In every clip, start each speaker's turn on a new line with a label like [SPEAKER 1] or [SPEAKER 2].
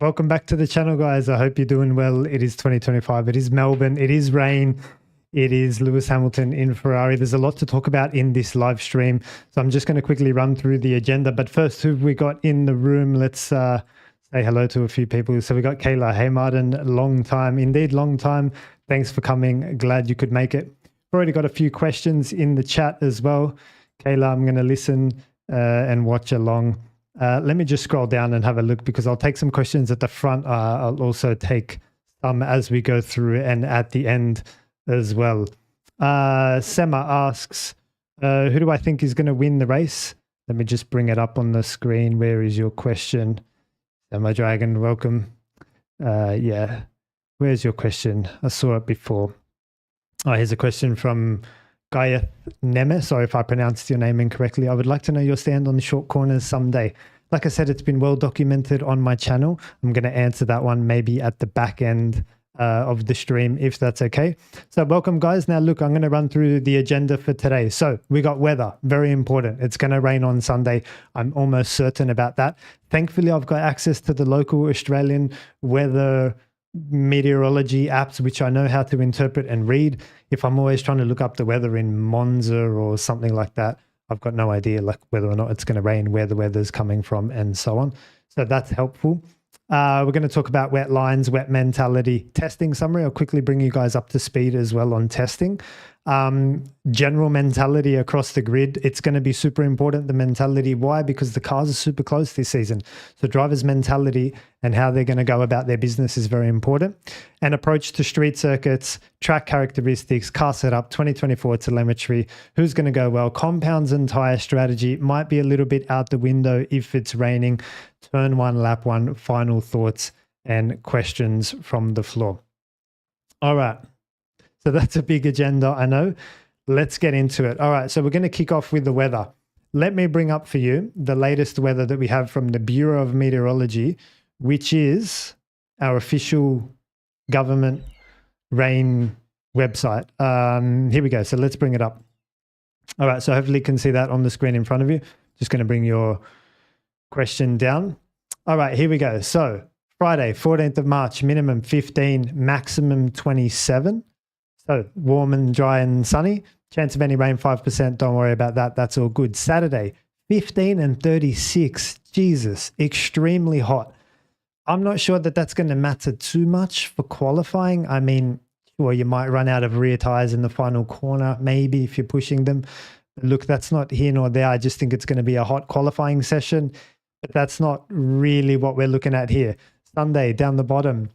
[SPEAKER 1] Welcome back to the channel, guys. I hope you're doing well. It is 2025. It is Melbourne. It is rain. It is Lewis Hamilton in Ferrari. There's a lot to talk about in this live stream. So I'm just going to quickly run through the agenda. But first, who have we got in the room? Let's say hello to a few people. So we got Kayla. Hey, Martin. Long time. Indeed, long time. Thanks for coming. Glad you could make it. We've already got a few questions in the chat as well. Kayla, I'm going to listen and watch along. Let me just scroll down and have a look because I'll take some questions at the front. I'll also take some as we go through and at the end as well. Sema asks, who do I think is going to win the race? Let me just bring it up on the screen. Where is your question? Sema Dragon, welcome. Yeah, where's your question? I saw it before. Oh, here's a question from Gayeth Neme. Sorry if I pronounced your name incorrectly. I would like to know your stand on the short corners someday. Like I said, it's been well documented on my channel. I'm going to answer that one maybe at the back end of the stream, if that's okay. So welcome, guys. Now, look, I'm going to run through the agenda for today. So we got weather, very important. It's going to rain on Sunday. I'm almost certain about that. Thankfully, I've got access to the local Australian weather meteorology apps, which I know how to interpret and read. If I'm always trying to look up the weather in Monza or something like that, I've got no idea like whether or not it's going to rain, where the weather's coming from, and so on. So that's helpful. We're going to talk about wet lines, wet mentality, testing summary. I'll quickly bring you guys up to speed as well on testing. General mentality across the grid. It's going to be super important, the mentality. Why? Because the cars are super close this season. So drivers' mentality and how they're going to go about their business is very important. And approach to street circuits, track characteristics, car setup, 2024 telemetry, who's going to go well, compounds and tyre strategy might be a little bit out the window if it's raining, turn one, lap one, final thoughts and questions from the floor. All right. So that's a big agenda, I know. Let's get into it. All right, so we're going to kick off with the weather. Let me bring up for you the latest weather that we have from the Bureau of Meteorology, which is our official government rain website. Here we go. So let's bring it up. All right, so hopefully you can see that on the screen in front of you. Just going to bring your question down. All right, here we go. So Friday, 14th of March, minimum 15, maximum 27. So warm and dry and sunny. Chance of any rain, 5%. Don't worry about that. That's all good. Saturday, 15 and 36. Jesus, extremely hot. I'm not sure that that's going to matter too much for qualifying. I mean, sure, you might run out of rear tires in the final corner, maybe if you're pushing them. But look, that's not here nor there. I just think it's going to be a hot qualifying session, but that's not really what we're looking at here. Sunday, down the bottom,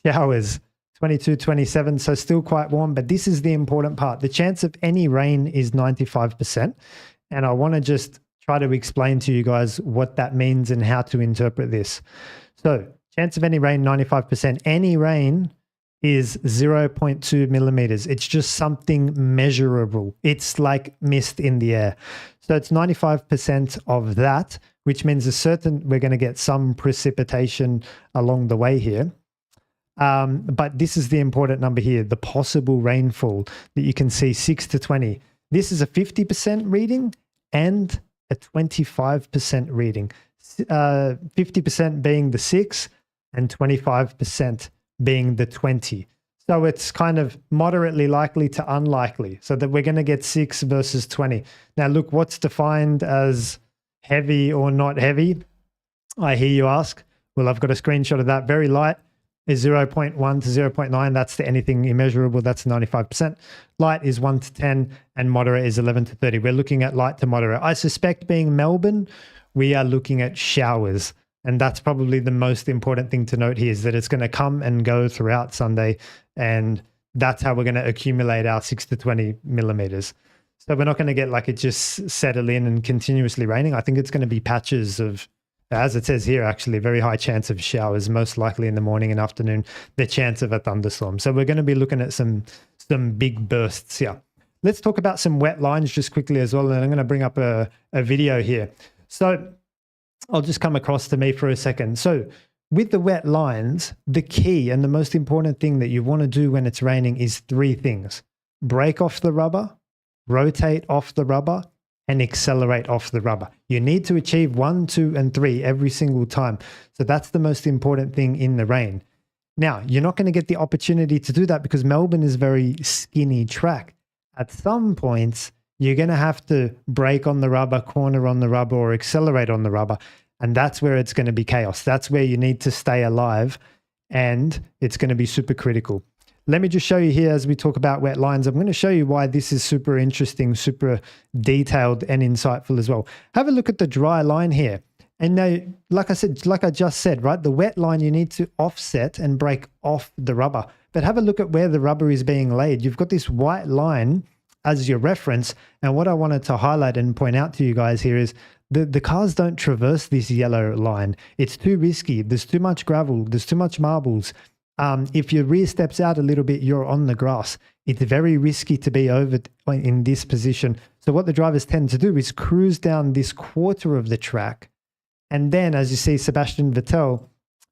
[SPEAKER 1] showers. 22, 27, so still quite warm, but this is the important part. The chance of any rain is 95%, and I want to just try to explain to you guys what that means and how to interpret this. So chance of any rain, 95%. Any rain is 0.2 millimeters. It's just something measurable. It's like mist in the air. So it's 95% of that, which means we're going to get some precipitation along the way here. But this is the important number here, the possible rainfall that you can see, 6 to 20. This is a 50% reading and a 25% reading, 50% being the 6 and 25% being the 20. So it's kind of moderately likely to unlikely, so that we're going to get 6 versus 20. Now, look, what's defined as heavy or not heavy? I hear you ask. Well, I've got a screenshot of that. Very light is 0.1 to 0.9. That's the anything immeasurable. That's 95%. Light is 1 to 10 and moderate is 11 to 30. We're looking at light to moderate. I suspect being Melbourne, we are looking at showers. And that's probably the most important thing to note here is that it's going to come and go throughout Sunday. And that's how we're going to accumulate our 6 to 20 millimeters. So we're not going to get like it just settle in and continuously raining. I think it's going to be patches of, as it says here, actually, very high chance of showers, most likely in the morning and afternoon, the chance of a thunderstorm. So we're going to be looking at some big bursts here. Let's talk about some wet lines just quickly as well. And I'm going to bring up a video here. So I'll just come across to me for a second. So with the wet lines, the key and the most important thing that you want to do when it's raining is 3 things. Break off the rubber, rotate off the rubber, and accelerate off the rubber. You need to achieve 1, 2, and 3 every single time. So that's the most important thing in the rain. Now, you're not going to get the opportunity to do that because Melbourne is a very skinny track. At some points, you're going to have to brake on the rubber, corner on the rubber, or accelerate on the rubber. And that's where it's going to be chaos. That's where you need to stay alive, and it's going to be super critical. Let me just show you here as we talk about wet lines. I'm going to show you why this is super interesting, super detailed and insightful as well. Have a look at the dry line here. And now, like I just said, right, the wet line, you need to offset and break off the rubber. But have a look at where the rubber is being laid. You've got this white line as your reference. And what I wanted to highlight and point out to you guys here is the cars don't traverse this yellow line. It's too risky. There's too much gravel. There's too much marbles. If your rear steps out a little bit, you're on the grass. It's very risky to be over in this position. So what the drivers tend to do is cruise down this quarter of the track. And then, as you see, Sebastian Vettel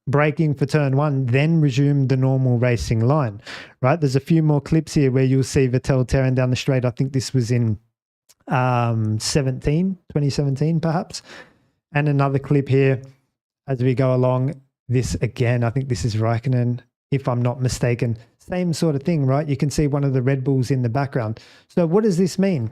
[SPEAKER 1] braking for turn 1, then resume the normal racing line, right? There's a few more clips here where you'll see Vettel tearing down the straight. I think this was in 2017, perhaps. And another clip here as we go along. This again, I think this is Raikkonen, if I'm not mistaken. Same sort of thing, right? You can see one of the Red Bulls in the background. So what does this mean?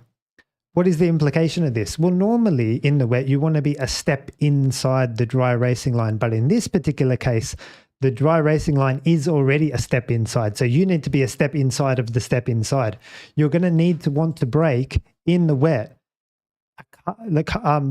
[SPEAKER 1] What is the implication of this? Well, normally in the wet, you want to be a step inside the dry racing line. But in this particular case, the dry racing line is already a step inside. So you need to be a step inside of the step inside. You're going to need to want to brake in the wet,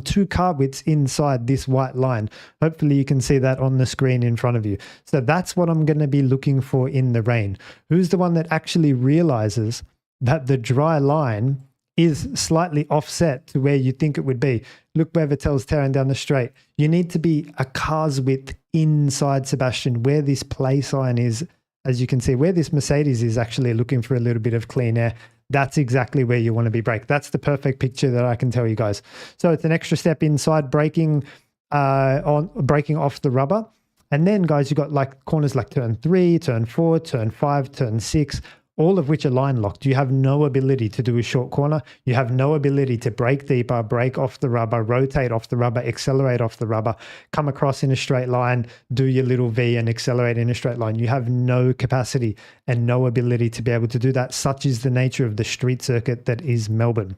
[SPEAKER 1] 2 car widths inside this white line. Hopefully you can see that on the screen in front of you. So that's what I'm going to be looking for in the rain. Who's the one that actually realizes that the dry line is slightly offset to where you think it would be? Look where Vettel's tearing down the straight. You need to be a car's width inside, Sebastian, where this play sign is. As you can see, where this Mercedes is actually looking for a little bit of clean air. That's exactly where you want to be braked. That's the perfect picture that I can tell you guys. So it's an extra step inside, braking off the rubber. And then, guys, you've got like corners like turn 3, turn 4, turn 5, turn 6, all of which are line locked. You have no ability to do a short corner. You have no ability to brake deeper, brake off the rubber, rotate off the rubber, accelerate off the rubber, come across in a straight line, do your little V and accelerate in a straight line. You have no capacity and no ability to be able to do that. Such is the nature of the street circuit that is Melbourne.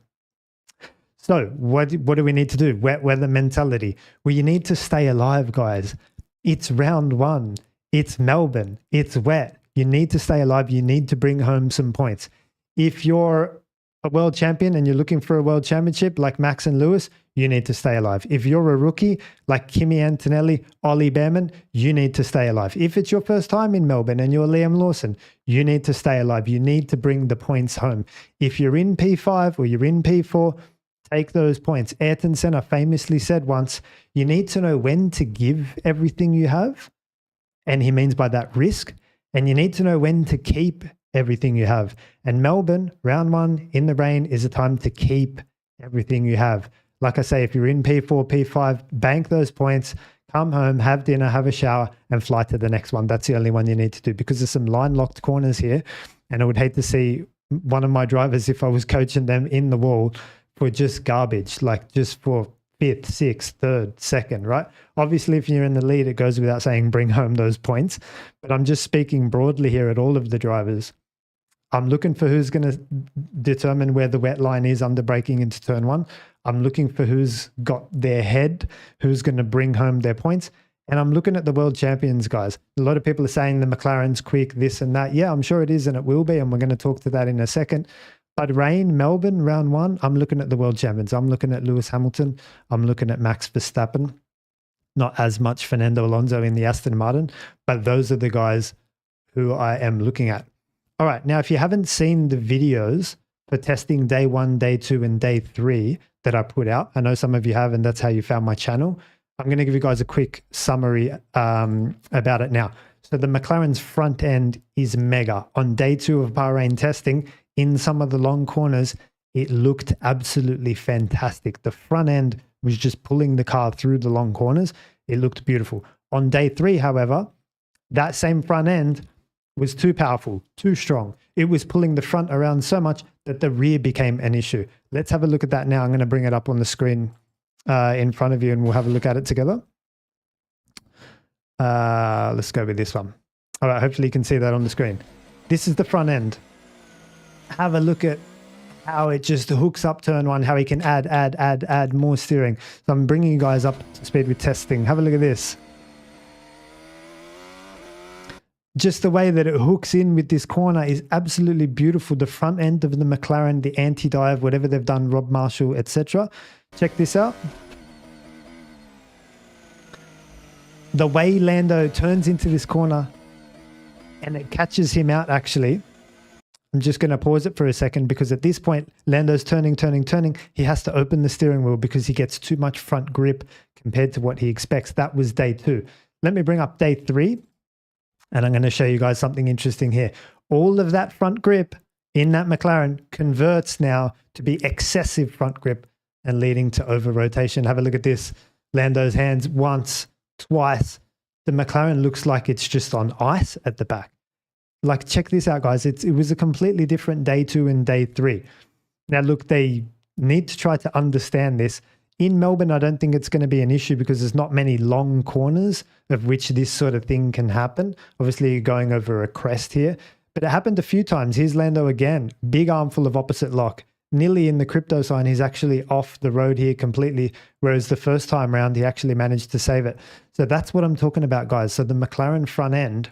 [SPEAKER 1] So what do we need to do? Wet weather mentality. Well, you need to stay alive, guys. It's round 1. It's Melbourne. It's wet. You need to stay alive. You need to bring home some points. If you're a world champion and you're looking for a world championship like Max and Lewis, you need to stay alive. If you're a rookie like Kimi Antonelli, Ollie Behrman, you need to stay alive. If it's your first time in Melbourne and you're Liam Lawson, you need to stay alive. You need to bring the points home. If you're in P5 or you're in P4, take those points. Ayrton Senna famously said once, you need to know when to give everything you have. And he means by that risk. And you need to know when to keep everything you have. And Melbourne, round 1 in the rain is a time to keep everything you have. Like I say, if you're in P4, P5, bank those points, come home, have dinner, have a shower, and fly to the next one. That's the only one you need to do, because there's some line-locked corners here. And I would hate to see one of my drivers, if I was coaching them, in the wall for just garbage, like just for 5th, 6th, 3rd, 2nd, right? Obviously, if you're in the lead, it goes without saying, bring home those points. But I'm just speaking broadly here at all of the drivers. I'm looking for who's going to determine where the wet line is under braking into turn 1. I'm looking for who's got their head, who's going to bring home their points. And I'm looking at the world champions, guys. A lot of people are saying the McLaren's quick, this and that. Yeah, I'm sure it is, and it will be. And we're going to talk to that in a second. But rain, Melbourne, round 1, I'm looking at the world champions. I'm looking at Lewis Hamilton. I'm looking at Max Verstappen. Not as much Fernando Alonso in the Aston Martin, but those are the guys who I am looking at. All right, now if you haven't seen the videos for testing day 1, day 2, and day 3 that I put out, I know some of you have, and that's how you found my channel. I'm going to give you guys a quick summary about it now. So the McLaren's front end is mega. On day 2 of Bahrain testing, in some of the long corners, it looked absolutely fantastic. The front end was just pulling the car through the long corners. It looked beautiful. On day 3, however, that same front end was too powerful, too strong. It was pulling the front around so much that the rear became an issue. Let's have a look at that now. I'm going to bring it up on the screen in front of you and we'll have a look at it together. Let's go with this one. All right, hopefully you can see that on the screen. This is the front end. Have a look at how it just hooks up turn one, how he can add more steering. So I'm bringing you guys up to speed with testing. Have a look at this. Just the way that it hooks in with this corner is absolutely beautiful. The front end of the McLaren, the anti-dive, whatever they've done, Rob Marshall, etc. Check this out. The way Lando turns into this corner and it catches him out actually. I'm just going to pause it for a second because at this point, Lando's turning. He has to open the steering wheel because he gets too much front grip compared to what he expects. That was day 2. Let me bring up day 3. And I'm going to show you guys something interesting here. All of that front grip in that McLaren converts now to be excessive front grip and leading to over rotation. Have a look at this. Lando's hands once, twice. The McLaren looks like it's just on ice at the back. Like, check this out, guys. It was a completely different day 2 and day 3. Now, look, they need to try to understand this. In Melbourne, I don't think it's going to be an issue because there's not many long corners of which this sort of thing can happen. Obviously, you're going over a crest here, but it happened a few times. Here's Lando again, big armful of opposite lock. Nearly in the crypto sign, he's actually off the road here completely, whereas the first time round, he actually managed to save it. So that's what I'm talking about, guys. So the McLaren front end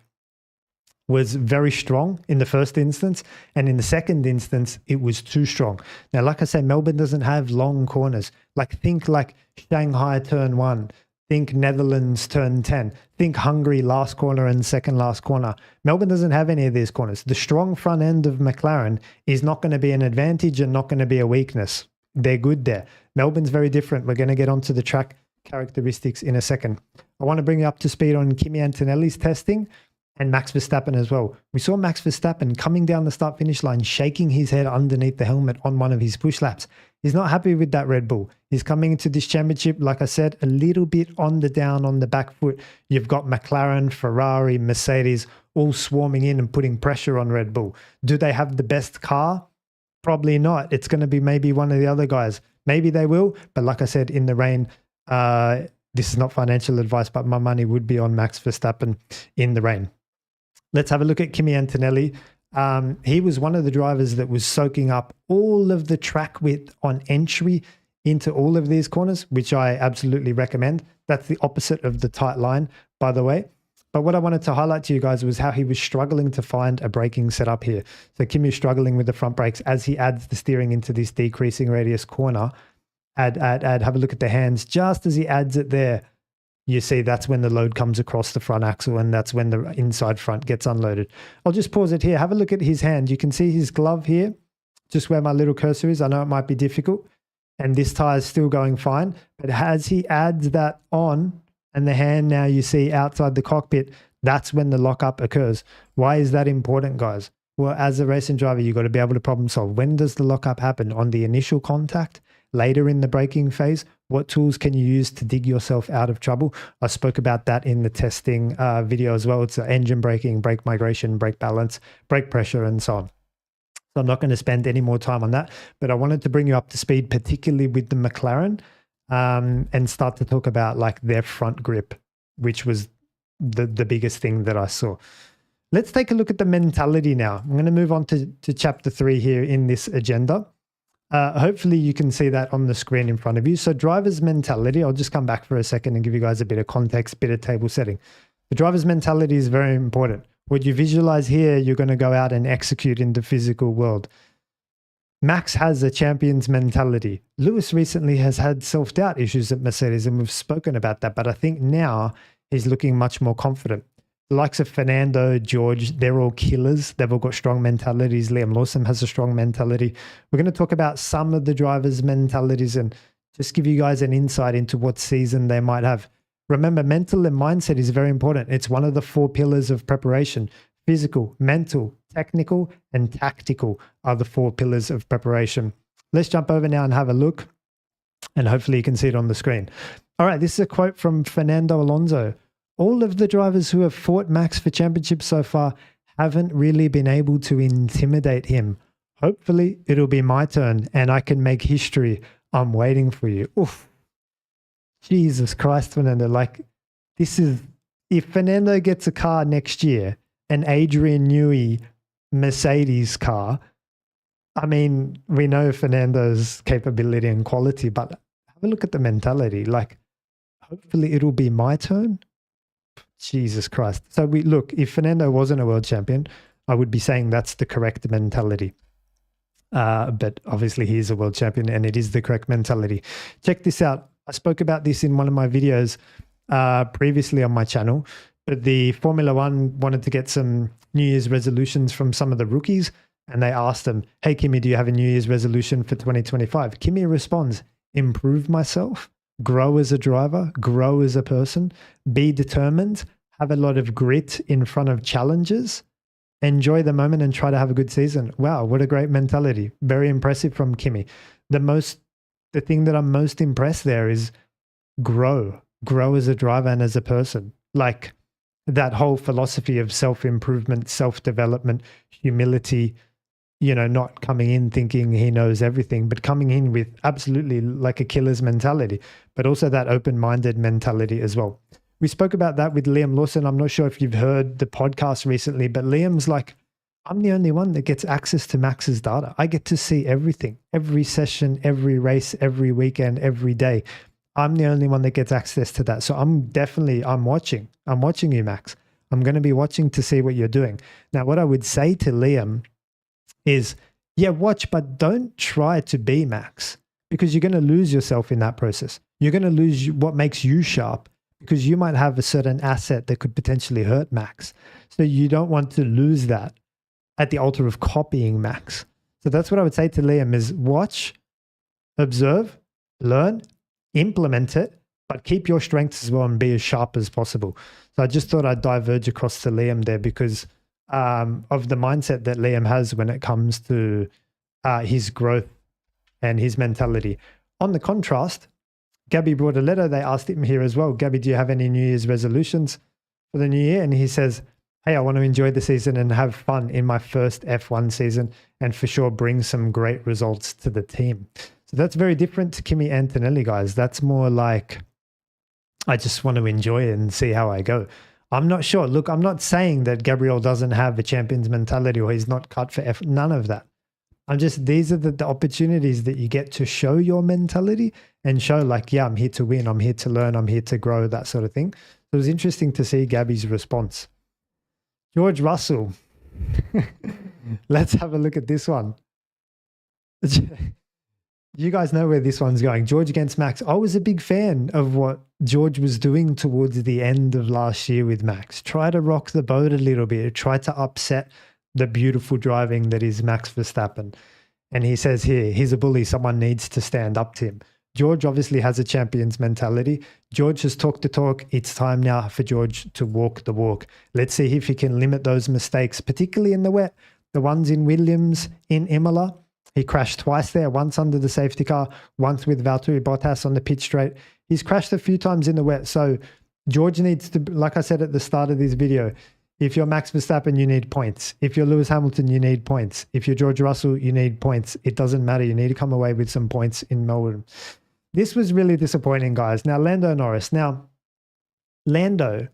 [SPEAKER 1] was very strong in the first instance, and in the second instance it was too strong. Now, like I say, Melbourne doesn't have long corners. Like, think like Shanghai turn 1, think Netherlands turn 10, think Hungary last corner and second last corner. Melbourne doesn't have any of these corners. The strong front end of McLaren is not going to be an advantage and not going to be a weakness. They're good there. Melbourne's very different. We're going to get onto the track characteristics in a second. I want to bring you up to speed on Kimi Antonelli's testing and Max Verstappen as well. We saw Max Verstappen coming down the start-finish line, shaking his head underneath the helmet on one of his push laps. He's not happy with that Red Bull. He's coming into this championship, like I said, a little bit on the down, on the back foot. You've got McLaren, Ferrari, Mercedes all swarming in and putting pressure on Red Bull. Do they have the best car? Probably not. It's going to be maybe one of the other guys. Maybe they will, but like I said, in the rain, this is not financial advice, but my money would be on Max Verstappen in the rain. Let's have a look at Kimi Antonelli. He was one of the drivers that was soaking up all of the track width on entry into all of these corners, which I absolutely recommend. That's the opposite of the tight line, by the way. But what I wanted to highlight to you guys was how he was struggling to find a braking setup here. So Kimi's struggling with the front brakes as he adds the steering into this decreasing radius corner. Have a look at the hands. Just as he adds it there, you see that's when the load comes across the front axle and that's when the inside front gets unloaded. I'll just pause it here. Have a look at his hand. You can see his glove here, just where my little cursor is. I know it might be difficult. And this tire is still going fine. But as he adds that on and the hand now you see outside the cockpit, that's when the lockup occurs. Why is that important, guys? Well, as a racing driver, you've got to be able to problem solve. When does the lockup happen? On the initial contact? Later in the braking phase? What tools can you use to dig yourself out of trouble? I spoke about that in the testing video as well. It's engine braking, brake migration, brake balance, brake pressure, and so on. So I'm not going to spend any more time on that, but I wanted to bring you up to speed, particularly with the McLaren, and start to talk about like their front grip, which was the biggest thing that I saw. Let's take a look at the mentality now. I'm going to move on to chapter 3 here in this agenda. Hopefully you can see that on the screen in front of you. So driver's mentality, I'll just come back for a second and give you guys a bit of context, bit of table setting. The driver's mentality is very important. What you visualize here, you're going to go out and execute in the physical world. Max has a champion's mentality. Lewis recently has had self-doubt issues at Mercedes, and we've spoken about that, but I think now he's looking much more confident. The likes of Fernando, George, they're all killers. They've all got strong mentalities. Liam Lawson has a strong mentality. We're going to talk about some of the drivers' mentalities and just give you guys an insight into what season they might have. Remember, mental and mindset is very important. It's one of the 4 pillars of preparation. Physical, mental, technical, and tactical are the 4 pillars of preparation. Let's jump over now and have a look, and hopefully you can see it on the screen. All right, this is a quote from Fernando Alonso. All of the drivers who have fought Max for championships so far haven't really been able to intimidate him. Hopefully it'll be my turn and I can make history. I'm waiting for you. Oof. Jesus Christ, Fernando. Like, this is, if Fernando gets a car next year, an Adrian Newey Mercedes car, I mean, we know Fernando's capability and quality, but have a look at the mentality. Like, hopefully it'll be my turn. Jesus Christ. So look, if Fernando wasn't a world champion, I would be saying that's the correct mentality. But obviously he is a world champion and it is the correct mentality. Check this out. I spoke about this in one of my videos previously on my channel, but the Formula One wanted to get some New Year's resolutions from some of the rookies. And they asked them, hey, Kimi, do you have a New Year's resolution for 2025? Kimi responds, improve myself, grow as a driver, grow as a person, be determined, have a lot of grit in front of challenges, enjoy the moment and try to have a good season. Wow, what a great mentality. Very impressive from Kimi. The thing that I'm most impressed there is grow as a driver and as a person. Like that whole philosophy of self-improvement, self-development, humility, not coming in thinking he knows everything, but coming in with absolutely like a killer's mentality, but also that open-minded mentality as well. We spoke about that with Liam Lawson. I'm not sure if you've heard the podcast recently, but Liam's like, I'm the only one that gets access to Max's data. I get to see everything, every session, every race, every weekend, every day. I'm the only one that gets access to that. So I'm watching. I'm watching you, Max. I'm going to be watching to see what you're doing. Now, what I would say to Liam is, yeah, watch, but don't try to be Max because you're going to lose yourself in that process. You're going to lose what makes you sharp because you might have a certain asset that could potentially hurt Max. So you don't want to lose that at the altar of copying Max. So that's what I would say to Liam is watch, observe, learn, implement it, but keep your strengths as well and be as sharp as possible. So I just thought I'd diverge across to Liam there because of the mindset that Liam has when it comes to his growth and his mentality. On the contrast, Gabby brought a letter. They asked him here as well, Gabby, do you have any New Year's resolutions for the new year? And he says, hey, I want to enjoy the season and have fun in my first F1 season and for sure bring some great results to the team. So that's very different to Kimi Antonelli, guys. That's more like, I just want to enjoy it and see how I go. I'm not sure. Look, I'm not saying that Gabriel doesn't have a champion's mentality or he's not cut for F. None of that. These are the opportunities that you get to show your mentality and show like, yeah, I'm here to win. I'm here to learn. I'm here to grow, that sort of thing. So it was interesting to see Gabby's response. George Russell. Let's have a look at this one. You guys know where this one's going. George against Max. I was a big fan of what George was doing towards the end of last year with Max. Try to rock the boat a little bit. Try to upset the beautiful driving that is Max Verstappen. And he says here, he's a bully. Someone needs to stand up to him. George obviously has a champion's mentality. George has talked the talk. It's time now for George to walk the walk. Let's see if he can limit those mistakes, particularly in the wet. The ones in Williams, in Imola. He crashed twice there, once under the safety car, once with Valtteri Bottas on the pit straight. He's crashed a few times in the wet. So George needs to, like I said at the start of this video, if you're Max Verstappen, you need points. If you're Lewis Hamilton, you need points. If you're George Russell, you need points. It doesn't matter. You need to come away with some points in Melbourne. This was really disappointing, guys. Now, Lando Norris. Now, Lando,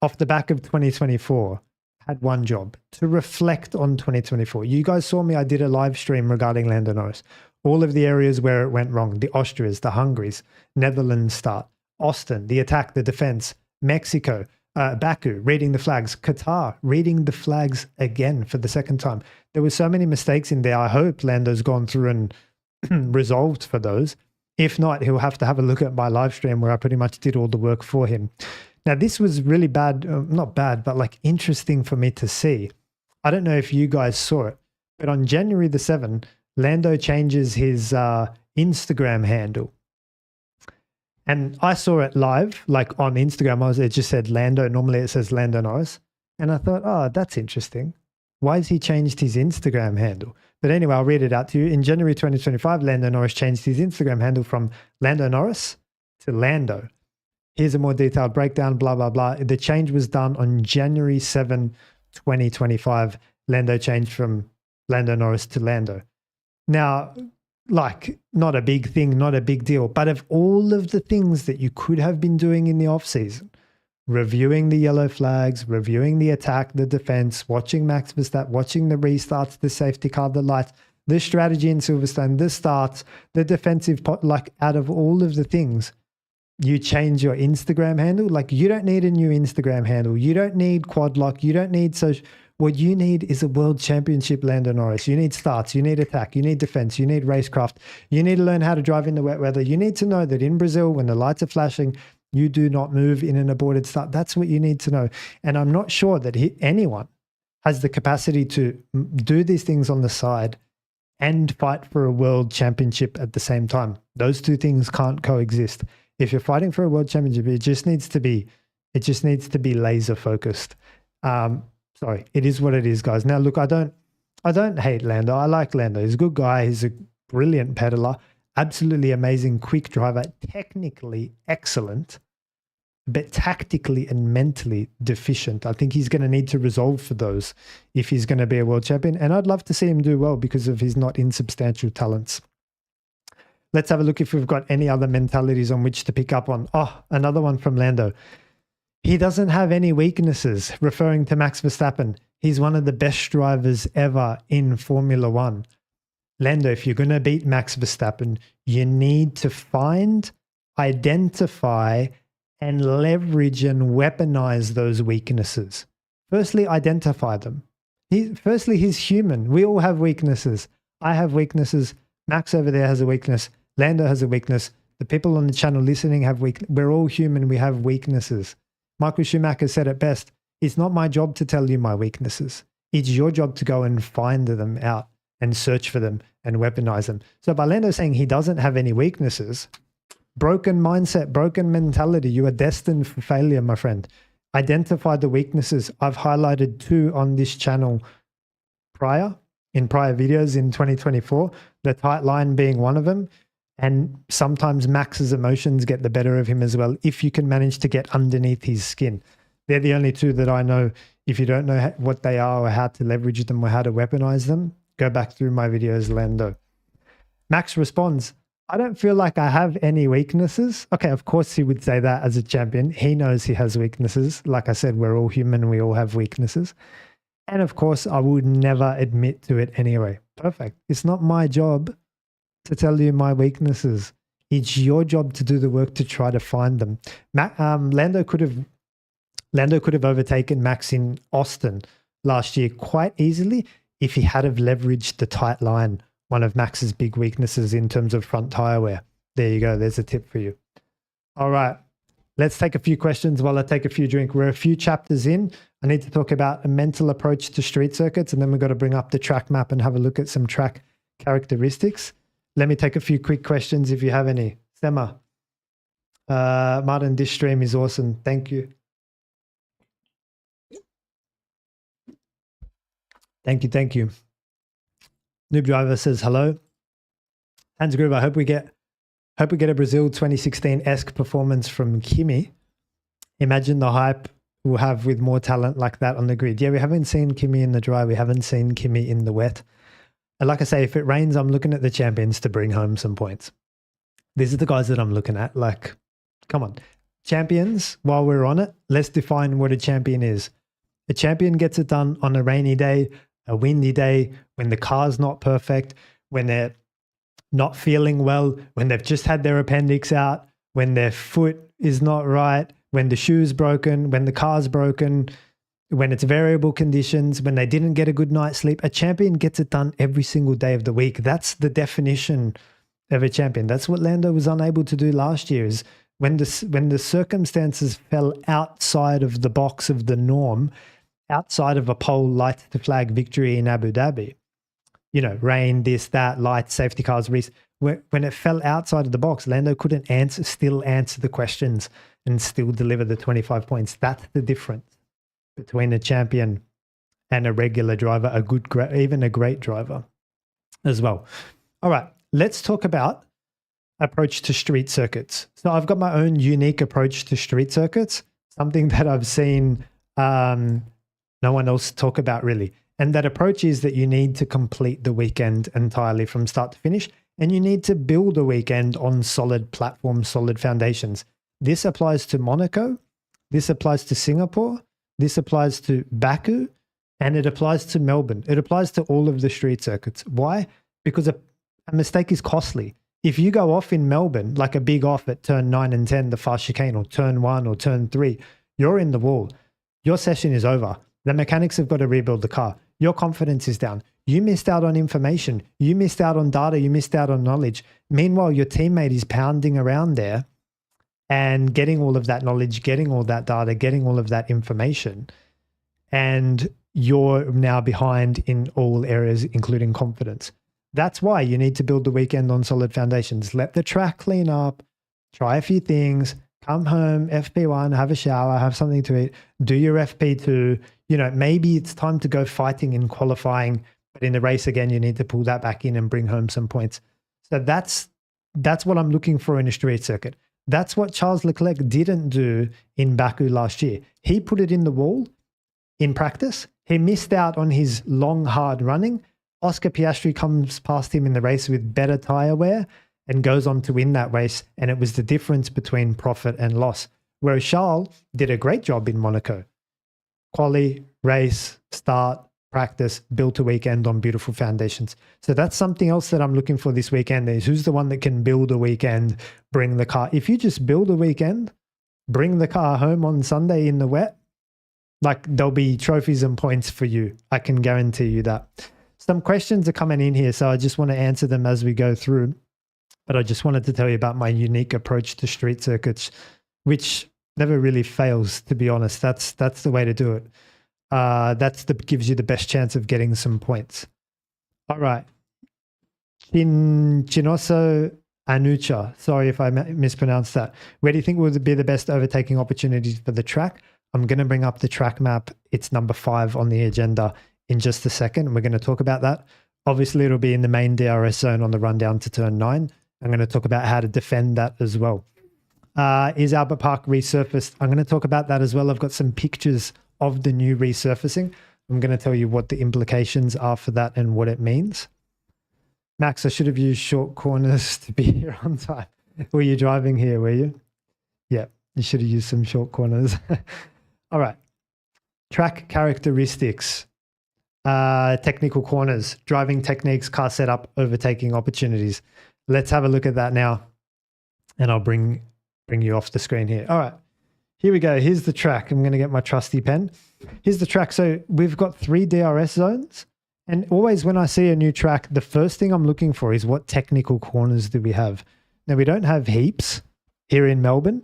[SPEAKER 1] off the back of 2024, had one job, to reflect on 2024. You guys saw me, I did a live stream regarding Lando Norris. All of the areas where it went wrong, the Austrias, the Hungaries, Netherlands start, Austin, the attack, the defense, Mexico, Baku, reading the flags, Qatar, reading the flags again for the second time. There were so many mistakes in there. I hope Lando's gone through and resolved for those. If not, he'll have to have a look at my live stream where I pretty much did all the work for him. Now, this was really bad, not bad, but like interesting for me to see. I don't know if you guys saw it, but on January the 7th, Lando changes his Instagram handle. And I saw it live, like on Instagram, it just said Lando. Normally it says Lando Norris. And I thought, oh, that's interesting. Why has he changed his Instagram handle? But anyway, I'll read it out to you. In January 2025, Lando Norris changed his Instagram handle from Lando Norris to Lando. Here's a more detailed breakdown, blah, blah, blah. The change was done on January 7, 2025. Lando changed from Lando Norris to Lando. Now, like, not a big thing, not a big deal. But of all of the things that you could have been doing in the off-season, reviewing the yellow flags, reviewing the attack, the defense, watching Max Verstappen, watching the restarts, the safety car, the lights, the strategy in Silverstone, the starts, the defensive, like out of all of the things, you change your Instagram handle. Like, you don't need a new Instagram handle. You don't need quad lock. You don't need social. What you need is a world championship Lando Norris. You need starts, you need attack, you need defense, you need racecraft. You need to learn how to drive in the wet weather. You need to know that in Brazil, when the lights are flashing, you do not move in an aborted start. That's what you need to know. And I'm not sure that anyone has the capacity to do these things on the side and fight for a world championship at the same time. Those two things can't coexist. If you're fighting for a world championship, it just needs to be laser focused. Sorry, it is what it is, guys. Now, look, I don't hate Lando. I like Lando. He's a good guy. He's a brilliant pedaler, absolutely amazing, quick driver, technically excellent, but tactically and mentally deficient. I think he's going to need to resolve for those if he's going to be a world champion. And I'd love to see him do well because of his not insubstantial talents. Let's have a look if we've got any other mentalities on which to pick up on. Oh, another one from Lando. He doesn't have any weaknesses, referring to Max Verstappen. He's one of the best drivers ever in Formula One. Lando, if you're going to beat Max Verstappen, you need to find, identify, and leverage and weaponize those weaknesses. Firstly, identify them. Firstly, he's human. We all have weaknesses. I have weaknesses. Max over there has a weakness. Lando has a weakness. The people on the channel listening have weaknesses. We're all human. We have weaknesses. Michael Schumacher said it best. It's not my job to tell you my weaknesses. It's your job to go and find them out and search for them and weaponize them. So by Lando saying he doesn't have any weaknesses, broken mindset, broken mentality, you are destined for failure, my friend. Identify the weaknesses. I've highlighted 2 on this channel in prior videos in 2024, the tight line being one of them. And sometimes Max's emotions get the better of him as well, if you can manage to get underneath his skin. They're the only 2 that I know. If you don't know what they are or how to leverage them or how to weaponize them, go back through my videos, Lando. Max responds, I don't feel like I have any weaknesses. Okay, of course he would say that as a champion. He knows he has weaknesses. Like I said, we're all human. We all have weaknesses. And of course, I would never admit to it anyway. Perfect. It's not my job to tell you my weaknesses. It's your job to do the work to try to find them. Lando could have overtaken Max in Austin last year quite easily if he had have leveraged the tight line, one of Max's big weaknesses in terms of front tire wear. There you go. There's a tip for you. All right. Let's take a few questions while I take a few drinks. We're a few chapters in. I need to talk about a mental approach to street circuits, and then we've got to bring up the track map and have a look at some track characteristics. Let me take a few quick questions if you have any. Sema, Martin, this stream is awesome. Thank you. Thank you. Noob Driver says hello. Hans Groove, I hope we get a Brazil 2016-esque performance from Kimi. Imagine the hype we'll have with more talent like that on the grid. Yeah, we haven't seen Kimi in the dry. We haven't seen Kimi in the wet. And like I say, if it rains, I'm looking at the champions to bring home some points. These are the guys that I'm looking at. Like, come on. Champions, while we're on it, let's define what a champion is. A champion gets it done on a rainy day, a windy day, when the car's not perfect, when they're not feeling well, when they've just had their appendix out, when their foot is not right, when the shoe's broken, when the car's broken, when it's variable conditions, when they didn't get a good night's sleep. A champion gets it done every single day of the week. That's the definition of a champion. That's what Lando was unable to do last year, is when the circumstances fell outside of the box of the norm, outside of a pole light to flag victory in Abu Dhabi. You know, rain, this, that, light, safety cars, race. When it fell outside of the box, Lando couldn't still answer the questions and still deliver the 25 points. That's the difference between a champion and a regular driver, even a great driver as well. All right, let's talk about approach to street circuits. So I've got my own unique approach to street circuits, something that I've seen no one else talk about really. And that approach is that you need to complete the weekend entirely from start to finish, and you need to build a weekend on solid platforms, solid foundations. This applies to Monaco, this applies to Singapore, this applies to Baku, and it applies to Melbourne. It applies to all of the street circuits. Why? Because a mistake is costly. If you go off in Melbourne, like a big off at turn 9 and 10, the fast chicane, or turn 1 or turn 3, you're in the wall. Your session is over. The mechanics have got to rebuild the car. Your confidence is down. You missed out on information. You missed out on data. You missed out on knowledge. Meanwhile, your teammate is pounding around there and getting all of that knowledge, getting all that data, getting all of that information. And you're now behind in all areas, including confidence. That's why you need to build the weekend on solid foundations. Let the track clean up, try a few things, come home, FP1, have a shower, have something to eat, do your FP2. You know, maybe it's time to go fighting in qualifying, but in the race again, you need to pull that back in and bring home some points. So that's what I'm looking for in a street circuit. That's what Charles Leclerc didn't do in Baku last year. He put it in the wall in practice. He missed out on his long, hard running. Oscar Piastri comes past him in the race with better tyre wear and goes on to win that race. And it was the difference between profit and loss. Whereas Charles did a great job in Monaco. Quali, race, start, practice, built a weekend on beautiful foundations. So that's something else that I'm looking for this weekend is who's the one that can build a weekend, bring the car. If you just build a weekend, bring the car home on Sunday in the wet, like there'll be trophies and points for you. I can guarantee you that. Some questions are coming in here, so I just want to answer them as we go through. But I just wanted to tell you about my unique approach to street circuits, which never really fails, to be honest. That's the way to do it. Gives you the best chance of getting some points. All right. Chinoso Anucha. Sorry if I mispronounced that. Where do you think would be the best overtaking opportunities for the track? I'm going to bring up the track map. It's number 5 on the agenda in just a second. We're going to talk about that. Obviously, it'll be in the main DRS zone on the run down to turn 9. I'm going to talk about how to defend that as well. Is Albert Park resurfaced? I'm going to talk about that as well. I've got some pictures of the new resurfacing. I'm going to tell you what the implications are for that and what it means. Max, I should have used short corners to be here on time. Were you driving here, were you? Yeah, you should have used some short corners. All right. Track characteristics. Technical corners, driving techniques, car setup, overtaking opportunities. Let's have a look at that now. And I'll bring you off the screen here. All right. Here we go. Here's the track. I'm going to get my trusty pen. Here's the track. So we've got 3 DRS zones. And always when I see a new track, the first thing I'm looking for is what technical corners do we have? Now, we don't have heaps here in Melbourne.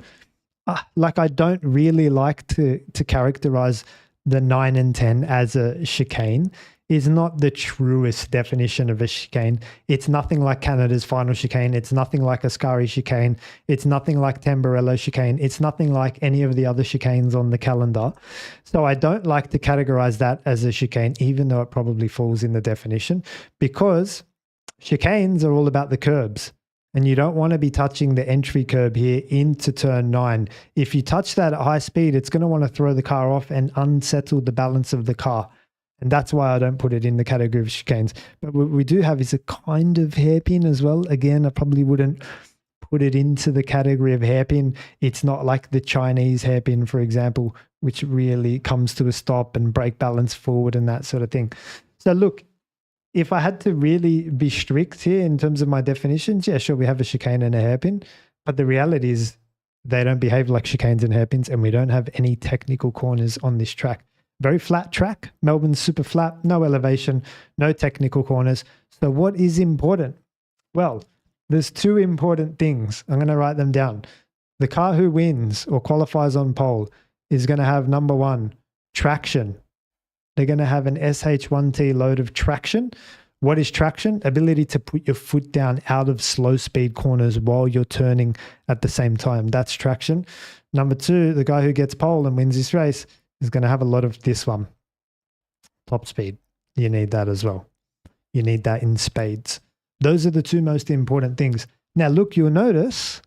[SPEAKER 1] Like I don't really like to characterize the 9 and 10 as a chicane. Is not the truest definition of a chicane. It's nothing like Canada's final chicane. It's nothing like Ascari chicane. It's nothing like Tamburello chicane. It's nothing like any of the other chicanes on the calendar. So I don't like to categorize that as a chicane, even though it probably falls in the definition, because chicanes are all about the curbs. And you don't want to be touching the entry curb here into turn 9. If you touch that at high speed, it's going to want to throw the car off and unsettle the balance of the car. And that's why I don't put it in the category of chicanes. But what we do have is a kind of hairpin as well. Again, I probably wouldn't put it into the category of hairpin. It's not like the Chinese hairpin, for example, which really comes to a stop and brake balance forward and that sort of thing. So look, if I had to really be strict here in terms of my definitions, yeah, sure, we have a chicane and a hairpin. But the reality is they don't behave like chicanes and hairpins, and we don't have any technical corners on this track. Very flat track. Melbourne's super flat, no elevation, no technical corners. So what is important? Well, there's 2 important things. I'm going to write them down. The car who wins or qualifies on pole is going to have, number 1, traction. They're going to have an SH1T load of traction. What is traction? Ability to put your foot down out of slow speed corners while you're turning at the same time. That's traction. Number 2, the guy who gets pole and wins this race is going to have a lot of this one. Top speed. You need that as well. You need that in spades. Those are the 2 most important things. Now, look, you'll notice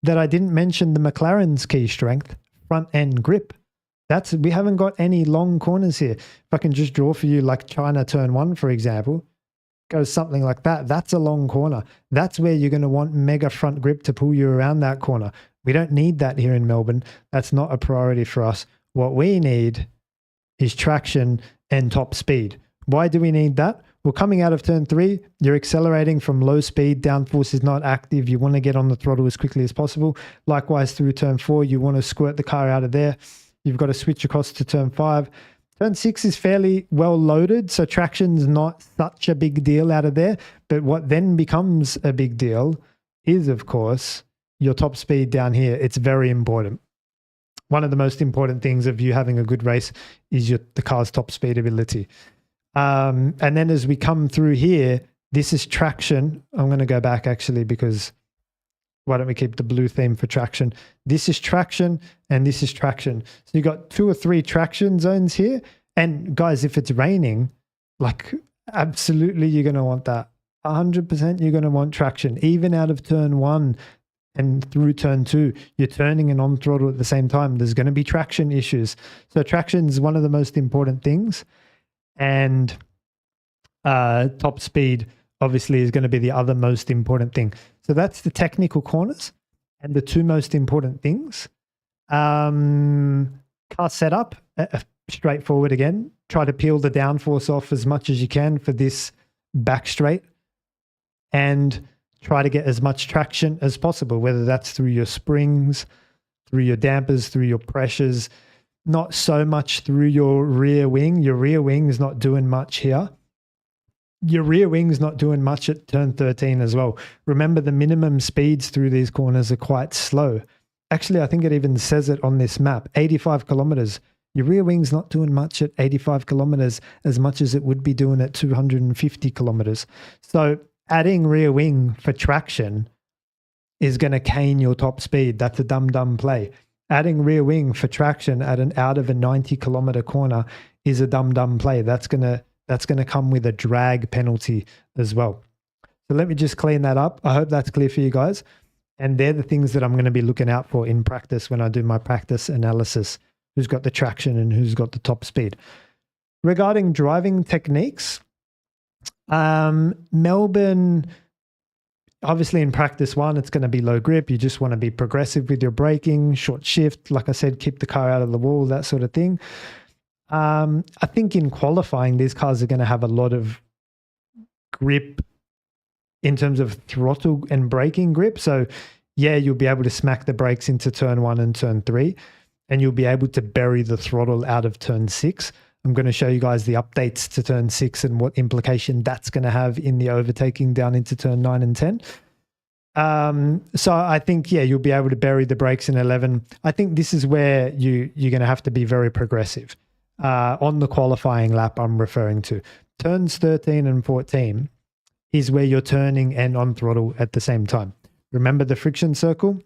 [SPEAKER 1] that I didn't mention the McLaren's key strength, front end grip. We haven't got any long corners here. If I can just draw for you like China turn 1, for example, goes something like that. That's a long corner. That's where you're going to want mega front grip to pull you around that corner. We don't need that here in Melbourne. That's not a priority for us. What we need is traction and top speed. Why do we need that? Well, coming out of turn 3, you're accelerating from low speed. Downforce is not active. You want to get on the throttle as quickly as possible. Likewise, through turn 4, you want to squirt the car out of there. You've got to switch across to turn 5. Turn 6 is fairly well loaded, so traction's not such a big deal out of there. But what then becomes a big deal is, of course, your top speed down here. It's very important. One of the most important things of you having a good race is the car's top speed ability. And then as we come through here, this is traction. I'm going to go back actually, because why don't we keep the blue theme for traction? This is traction and this is traction. So you've got 2 or 3 traction zones here. And guys, if it's raining, like absolutely you're going to want that. 100% you're going to want traction. Even out of turn 1 and through turn 2, you're turning and on throttle at the same time. There's going to be traction issues. So traction is one of the most important things. And top speed obviously is going to be the other most important thing. So that's the technical corners and the 2 most important things. Car setup, straightforward again. Try to peel the downforce off as much as you can for this back straight and try to get as much traction as possible, whether that's through your springs, through your dampers, through your pressures, not so much through your rear wing. Your rear wing is not doing much here. Your rear wing's not doing much at turn 13 as well. Remember, the minimum speeds through these corners are quite slow. Actually, I think it even says it on this map, 85 kilometers. Your rear wing's not doing much at 85 kilometers as much as it would be doing at 250 kilometers. So adding rear wing for traction is going to cane your top speed. That's a dumb play. Adding rear wing for traction at an out of a 90 kilometer corner is a dumb play. That's going to come with a drag penalty as well. So let me just clean that up. I hope that's clear for you guys. And they're the things that I'm going to be looking out for in practice when I do my practice analysis. Who's got the traction and who's got the top speed. Regarding driving techniques, Melbourne, obviously in practice 1, it's going to be low grip. You just want to be progressive with your braking, short shift. Like I said, keep the car out of the wall, that sort of thing. I think in qualifying, these cars are going to have a lot of grip in terms of throttle and braking grip. So yeah, you'll be able to smack the brakes into turn 1 and turn 3, and you'll be able to bury the throttle out of turn 6. I'm going to show you guys the updates to turn 6 and what implication that's going to have in the overtaking down into turn 9 and 10. So I think, yeah, you'll be able to bury the brakes in 11. I think this is where you're going to have to be very progressive. On the qualifying lap I'm referring to. Turns 13 and 14 is where you're turning and on throttle at the same time. Remember the friction circle?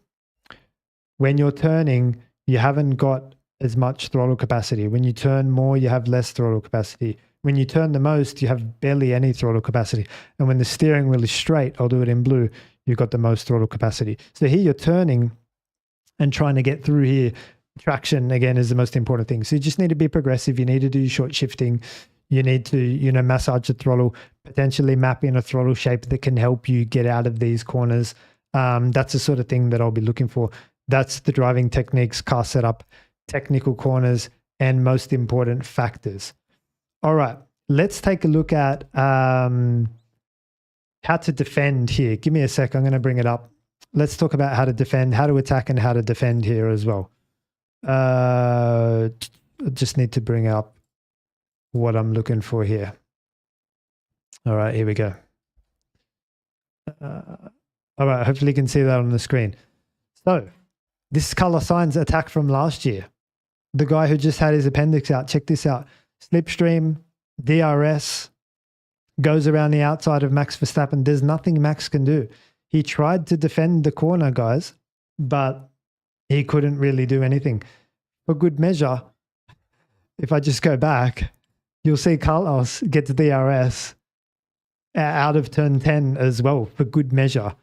[SPEAKER 1] When you're turning, you haven't got as much throttle capacity. When you turn more, you have less throttle capacity. When you turn the most, you have barely any throttle capacity. And when the steering wheel is straight, I'll do it in blue, you've got the most throttle capacity. So here you're turning and trying to get through here. Traction, again, is the most important thing. So you just need to be progressive. You need to do short shifting. You need to, massage the throttle, potentially map in a throttle shape that can help you get out of these corners. That's the sort of thing that I'll be looking for. That's the driving techniques, car setup, technical corners, and most important factors. All right, let's take a look at how to defend here. Give me a sec. I'm going to bring it up. Let's talk about how to defend, how to attack, and how to defend here as well. I just need to bring up what I'm looking for here. All right, here we go. All right, hopefully you can see that on the screen. So this is Carlos Sainz attack from last year. The guy who just had his appendix out. Check this out. Slipstream, DRS, goes around the outside of Max Verstappen. There's nothing Max can do. He tried to defend the corner, guys, but he couldn't really do anything. For good measure, if I just go back, you'll see Carlos gets DRS out of turn 10 as well, for good measure.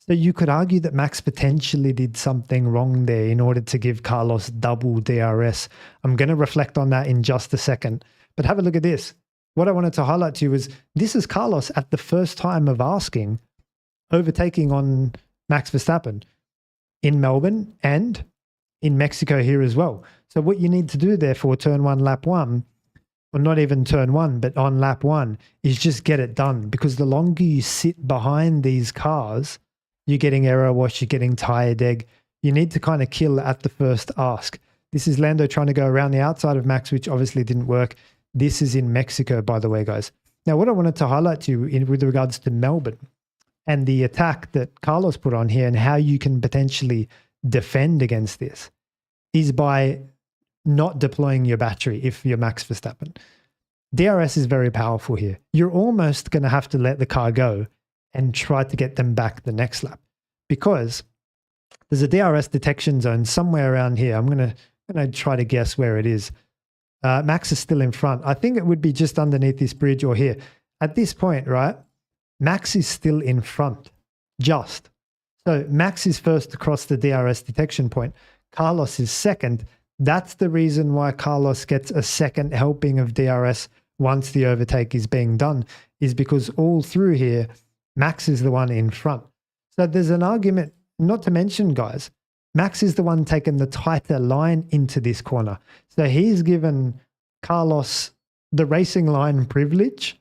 [SPEAKER 1] So you could argue that Max potentially did something wrong there in order to give Carlos double DRS. I'm going to reflect on that in just a second. But have a look at this. What I wanted to highlight to you is this is Carlos at the first time of asking, overtaking on Max Verstappen in Melbourne and in Mexico here as well. So what you need to do there for turn one, lap one, or not even turn one, but on lap one, is just get it done. Because the longer you sit behind these cars, you're getting error wash, you're getting tire deg. You need to kind of kill at the first ask. This is Lando trying to go around the outside of Max, which obviously didn't work. This is in Mexico, by the way, guys. Now, what I wanted to highlight to you with regards to Melbourne and the attack that Carlos put on here and how you can potentially defend against this is by not deploying your battery if you're Max Verstappen. DRS is very powerful here. You're almost going to have to let the car go and try to get them back the next lap, because there's a DRS detection zone somewhere around here. I'm going to try to guess where it is. Max is still in front. I think it would be just underneath this bridge or here. At this point, right, Max is still in front, just. So Max is first across the DRS detection point. Carlos is second. That's the reason why Carlos gets a second helping of DRS once the overtake is being done, is because all through here, Max is the one in front. So there's an argument, not to mention, guys, Max is the one taking the tighter line into this corner. So he's given Carlos the racing line privilege.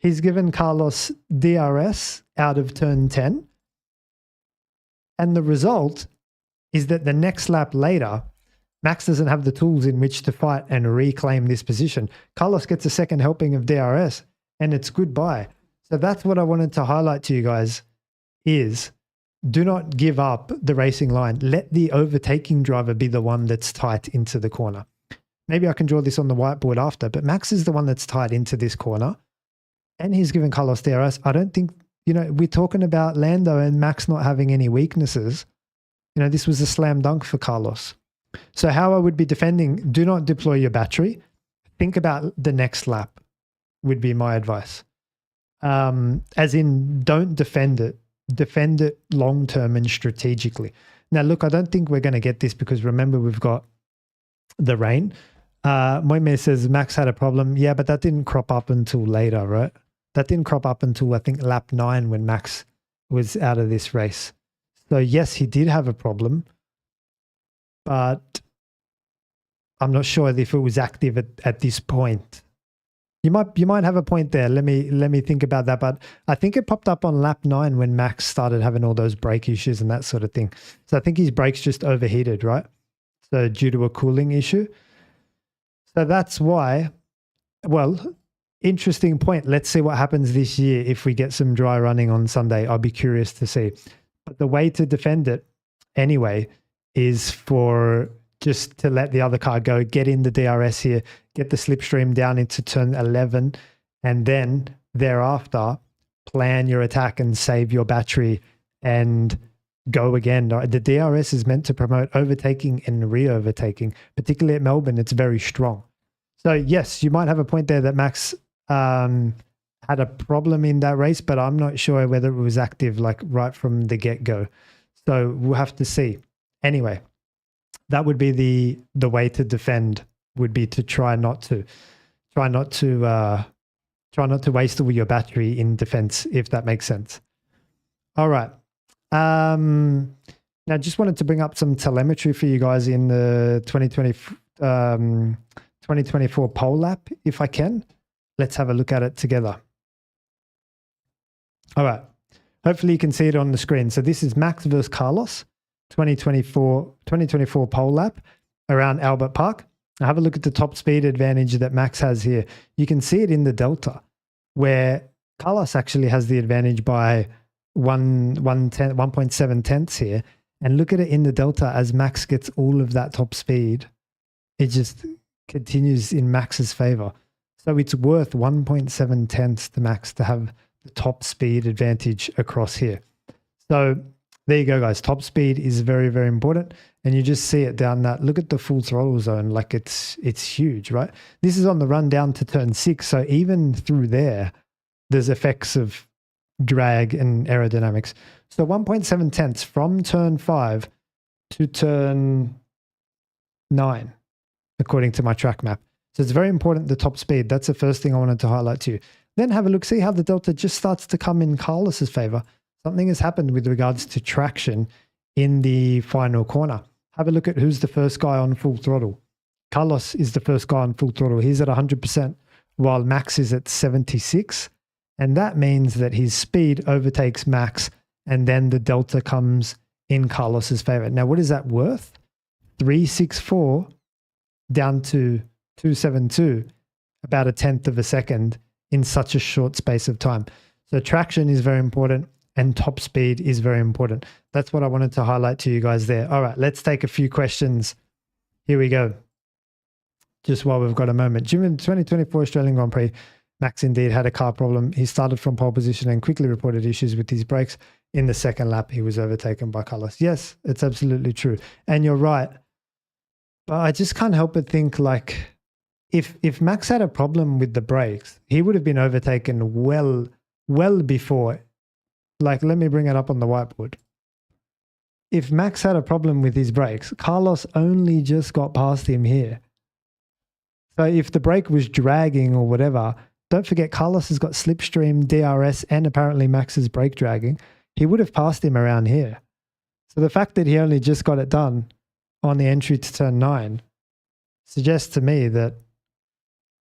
[SPEAKER 1] He's given Carlos DRS out of turn 10. And the result is that the next lap later, Max doesn't have the tools in which to fight and reclaim this position. Carlos gets a second helping of DRS and it's goodbye. So that's what I wanted to highlight to you guys is do not give up the racing line. Let the overtaking driver be the one that's tight into the corner. Maybe I can draw this on the whiteboard after, but Max is the one that's tied into this corner and he's given Carlos DRS. I don't think, we're talking about Lando and Max not having any weaknesses. This was a slam dunk for Carlos. So how I would be defending, do not deploy your battery. Think about the next lap would be my advice. As in, don't defend it. Defend it long-term and strategically. Now, look, I don't think we're going to get this because remember, we've got the rain. Moime says Max had a problem. Yeah, but that didn't crop up until later, right? That didn't crop up until, I think, lap 9 when Max was out of this race. So, yes, he did have a problem, but I'm not sure if it was active at this point. You might have a point there. Let me think about that. But I think it popped up on lap 9 when Max started having all those brake issues and that sort of thing. So I think his brakes just overheated, right? So due to a cooling issue. So that's why, well, interesting point. Let's see what happens this year if we get some dry running on Sunday. I'll be curious to see. But the way to defend it anyway is for just to let the other car go, get in the DRS here, get the slipstream down into turn 11, and then thereafter plan your attack and save your battery and go again. The DRS is meant to promote overtaking and re-overtaking, particularly at Melbourne. It's very strong. So yes, you might have a point there that Max had a problem in that race, but I'm not sure whether it was active like right from the get-go. So we'll have to see. Anyway, that would be the way to defend, would be to try not to waste all your battery in defense, if that makes sense. All right. Now just wanted to bring up some telemetry for you guys in the 2024 Pole Lap, if I can. Let's have a look at it together. All right. Hopefully you can see it on the screen. So this is Max versus Carlos, 2024 Pole Lap around Albert Park. Now have a look at the top speed advantage that Max has here. You can see it in the delta where Carlos actually has the advantage by 1.7 tenths here. And look at it in the delta as Max gets all of that top speed. It just continues in Max's favor. So it's worth 1.7 tenths to Max to have the top speed advantage across here. So there you go, guys. Top speed is very, very important. And you just see it down that. Look at the full throttle zone. Like it's huge, right? This is on the run down to turn 6. So even through there, there's effects of drag and aerodynamics. So 1.7 tenths from turn 5 to turn 9, according to my track map. So it's very important, the top speed. That's the first thing I wanted to highlight to you. Then have a look, see how the delta just starts to come in Carlos's favor. Something has happened with regards to traction in the final corner. Have a look at who's the first guy on full throttle. Carlos is the first guy on full throttle. He's at 100%, while Max is at 76. And that means that his speed overtakes Max, and then the delta comes in Carlos's favor. Now, what is that worth? 364 down to 272, about a tenth of a second in such a short space of time. So traction is very important and top speed is very important. That's what I wanted to highlight to you guys there. All right, let's take a few questions. Here we go. Just while we've got a moment. During the 2024 Australian Grand Prix, Max indeed had a car problem. He started from pole position and quickly reported issues with his brakes. In the second lap, he was overtaken by Carlos. Yes, it's absolutely true. And you're right. But I just can't help but think, like, if Max had a problem with the brakes, he would have been overtaken well before. Like, let me bring it up on the whiteboard. If Max had a problem with his brakes, Carlos only just got past him here. So if the brake was dragging or whatever, don't forget Carlos has got slipstream, DRS, and apparently Max's brake dragging. He would have passed him around here. So the fact that he only just got it done on the entry to turn 9 suggests to me that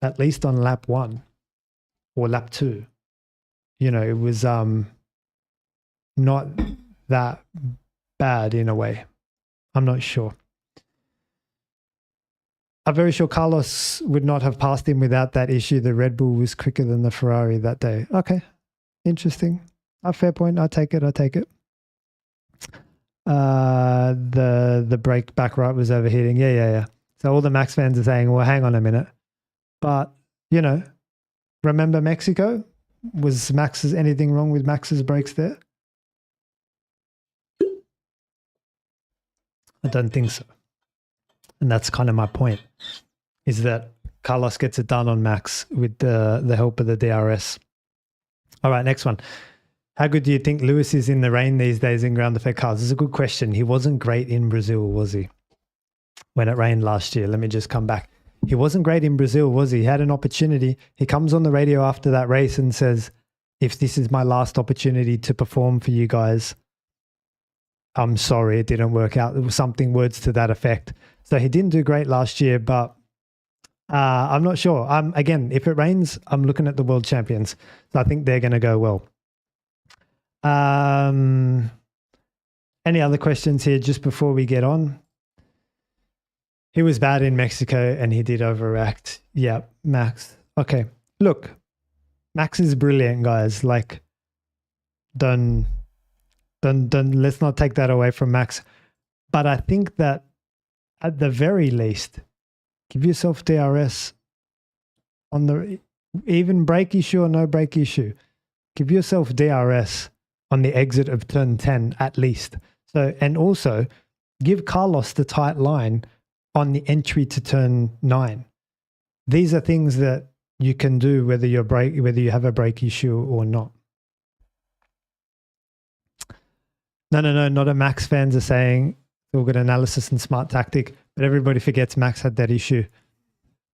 [SPEAKER 1] at least on lap 1 or lap 2, you know, it was not that bad in a way. I'm not sure. I'm very sure Carlos would not have passed him without that issue. The Red Bull was quicker than the Ferrari that day. Okay, interesting. A fair point. I take it. The brake back right was overheating. Yeah. So all the Max fans are saying, well, hang on a minute. But, you know, remember Mexico? Was anything wrong with Max's brakes there? I don't think so. And that's kind of my point, is that Carlos gets it done on Max with the help of the DRS. All right, next one. How good do you think Lewis is in the rain these days in ground effect cars? This is a good question. He wasn't great in Brazil, was he? When it rained last year. Let me just come back. He wasn't great in Brazil, was he? He had an opportunity. He comes on the radio after that race and says, if this is my last opportunity to perform for you guys, I'm sorry, it didn't work out. It was something, words to that effect. So he didn't do great last year, but I'm not sure. Again, if it rains, I'm looking at the world champions. So I think they're going to go well. Any other questions here just before we get on? He was bad in Mexico and he did overact. Yeah, Max. Okay. Look, Max is brilliant, guys. Like, let's not take that away from Max. But I think that at the very least, give yourself DRS on the, even brake issue or no brake issue, give yourself DRS on the exit of turn 10 at least. So, and also give Carlos the tight line on the entry to turn 9. These are things that you can do whether you have a brake issue or not. No, not a Max fans are saying all good analysis and smart tactic, but everybody forgets Max had that issue.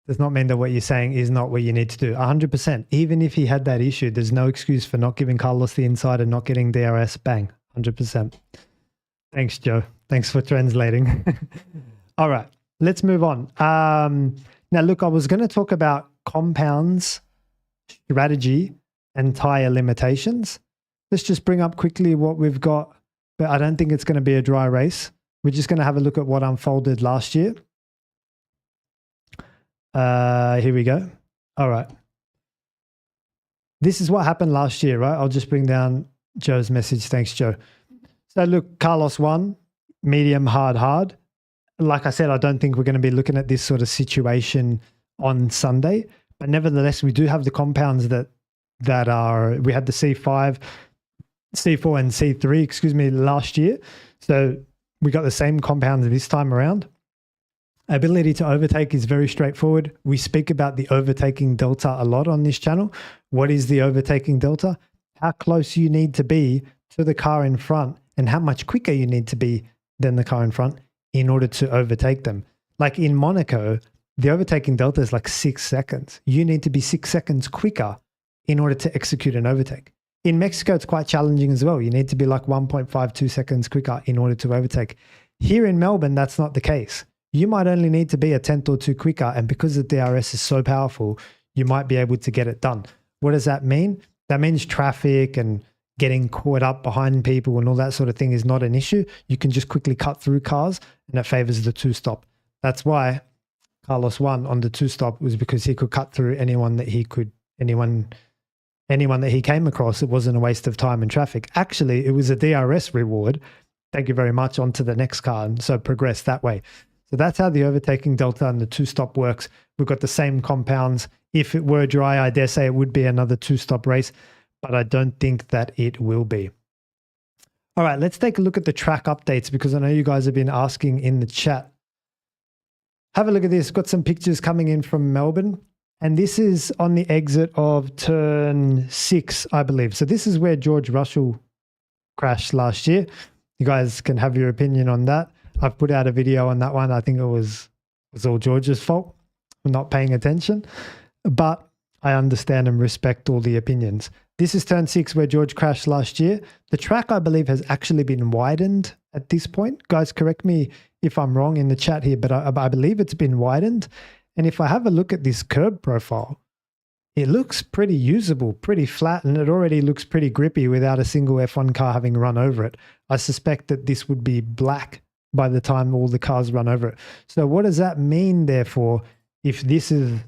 [SPEAKER 1] Does not mean that what you're saying is not what you need to do. 100%. Even if he had that issue, there's no excuse for not giving Carlos the inside and not getting DRS. Bang. 100%. Thanks, Joe. Thanks for translating. All right. Let's move on. Now, look, I was going to talk about compounds, strategy, and tyre limitations. Let's just bring up quickly what we've got, but I don't think it's going to be a dry race. We're just going to have a look at what unfolded last year. Here we go. All right. This is what happened last year, right? I'll just bring down Joe's message. Thanks, Joe. So look, Carlos won, medium, hard. Like I said, I don't think we're going to be looking at this sort of situation on Sunday, but nevertheless, we do have the compounds that are, we had the C5, C4 and C3, last year. So we got the same compounds this time around. Ability to overtake is very straightforward. We speak about the overtaking delta a lot on this channel. What is the overtaking delta? How close you need to be to the car in front and how much quicker you need to be than the car in front in order to overtake them. Like in Monaco, the overtaking delta is like 6 seconds. You need to be 6 seconds quicker in order to execute an overtake. In Mexico, it's quite challenging as well. You need to be like 1.52 seconds quicker in order to overtake. Here in Melbourne, that's not the case. You might only need to be a tenth or two quicker, and because the DRS is so powerful, you might be able to get it done. What does that mean? That means traffic and getting caught up behind people and all that sort of thing is not an issue. You can just quickly cut through cars, and it favors the two-stop. That's why Carlos won on the two-stop, was because he could cut through anyone that he came across. It wasn't a waste of time and traffic. Actually, it was a DRS reward. Thank you very much. On to the next car, and so progress that way. So that's how the overtaking delta and the two-stop works. We've got the same compounds. If it were dry, I dare say it would be another two-stop race, but I don't think that it will be. All right, let's take a look at the track updates, because I know you guys have been asking in the chat. Have a look at this. Got some pictures coming in from Melbourne, and this is on the exit of turn 6, I believe. So this is where George Russell crashed last year. You guys can have your opinion on that. I've put out a video on that one. I think it was all George's fault for not paying attention, but I understand and respect all the opinions. This is turn 6 where George crashed last year. The track, I believe, has actually been widened at this point. Guys, correct me if I'm wrong in the chat here, but I believe it's been widened. And if I have a look at this curb profile, it looks pretty usable, pretty flat, and it already looks pretty grippy without a single F1 car having run over it. I suspect that this would be black by the time all the cars run over it. So what does that mean, therefore, if this is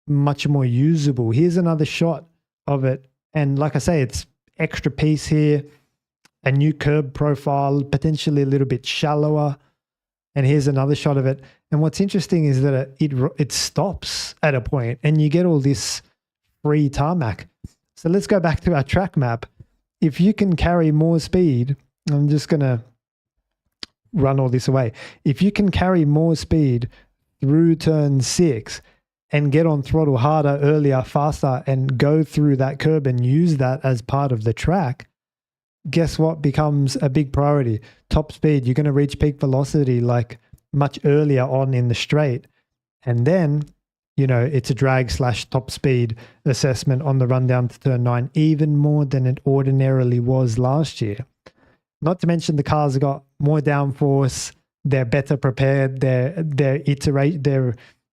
[SPEAKER 1] much more usable? Here's another shot of it. And like I say, it's extra piece here, a new curb profile, potentially a little bit shallower. And here's another shot of it. And what's interesting is that it stops at a point and you get all this free tarmac. So let's go back to our track map. If you can carry more speed, I'm just going to run all this away. If you can carry more speed through turn 6 and get on throttle harder, earlier, faster, and go through that curb and use that as part of the track, guess what becomes a big priority? Top speed. You're going to reach peak velocity like much earlier on in the straight. And then, you know, it's a drag / top speed assessment on the run down to turn 9, even more than it ordinarily was last year. Not to mention the cars have got more downforce. They're better prepared. They're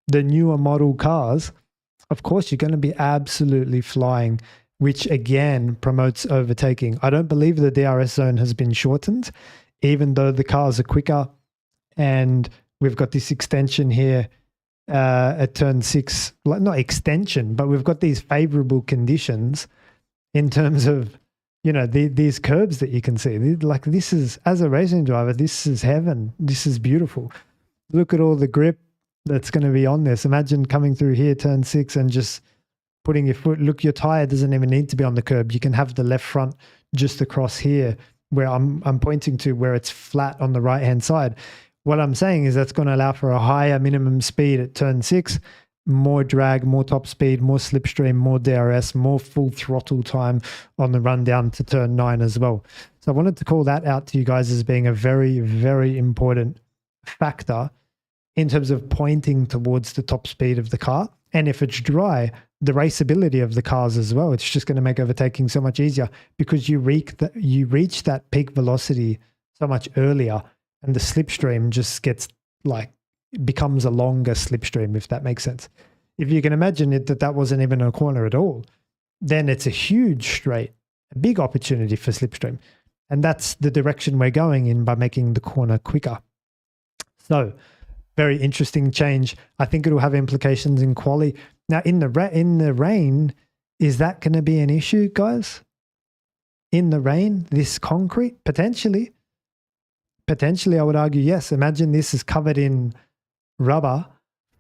[SPEAKER 1] the newer model cars. Of course, you're going to be absolutely flying, which again promotes overtaking. I don't believe the DRS zone has been shortened, even though the cars are quicker. And we've got this extension here at turn 6, not extension, but we've got these favorable conditions in terms of, you know, these curbs that you can see. Like, this is, as a racing driver, this is heaven. This is beautiful. Look at all the grip that's going to be on this. Imagine coming through here, turn 6, and just putting your foot. Look, your tire doesn't even need to be on the curb. You can have the left front just across here, where I'm pointing to, where it's flat on the right hand side. What I'm saying is that's going to allow for a higher minimum speed at turn 6, more drag, more top speed, more slipstream, more DRS, more full throttle time on the run down to turn 9 as well. So I wanted to call that out to you guys as being a very, very important factor in terms of pointing towards the top speed of the car. And if it's dry, the raceability of the cars as well. It's just going to make overtaking so much easier, because you reach that peak velocity so much earlier, and the slipstream just becomes a longer slipstream, if that makes sense. If you can imagine it, that wasn't even a corner at all, then it's a huge straight, a big opportunity for slipstream. And that's the direction we're going in by making the corner quicker. So very interesting change. I think it'll have implications in quali. Now, in the rain, is that going to be an issue, guys? In the rain, this concrete? Potentially, I would argue yes. Imagine this is covered in rubber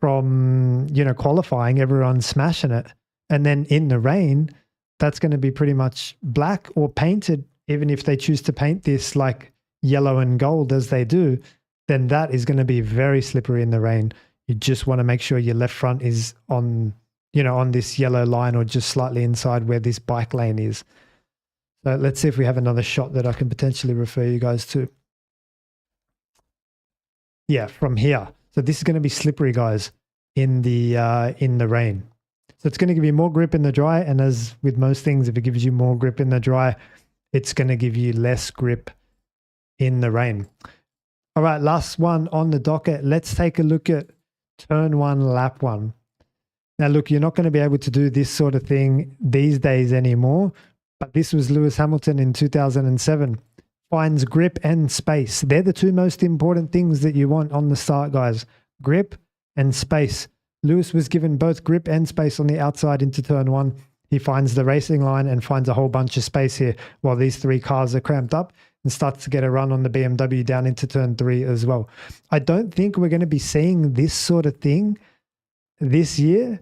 [SPEAKER 1] from, you know, qualifying, everyone's smashing it. And then in the rain, that's going to be pretty much black or painted. Even if they choose to paint this like yellow and gold as they do, then that is going to be very slippery in the rain. You just want to make sure your left front is on, you know, on this yellow line or just slightly inside where this bike lane is. So let's see if we have another shot that I can potentially refer you guys to. Yeah, from here. So this is going to be slippery, guys, in the rain. So it's going to give you more grip in the dry, and as with most things, if it gives you more grip in the dry, it's going to give you less grip in the rain. All right, last one on the docket. Let's take a look at turn 1, lap 1. Now, look, you're not going to be able to do this sort of thing these days anymore, but this was Lewis Hamilton in 2007. Finds grip and space. They're the two most important things that you want on the start, guys. Grip and space. Lewis was given both grip and space on the outside into turn 1. He finds the racing line and finds a whole bunch of space here while these three cars are cramped up, and starts to get a run on the BMW down into turn 3 as well. I don't think we're going to be seeing this sort of thing this year.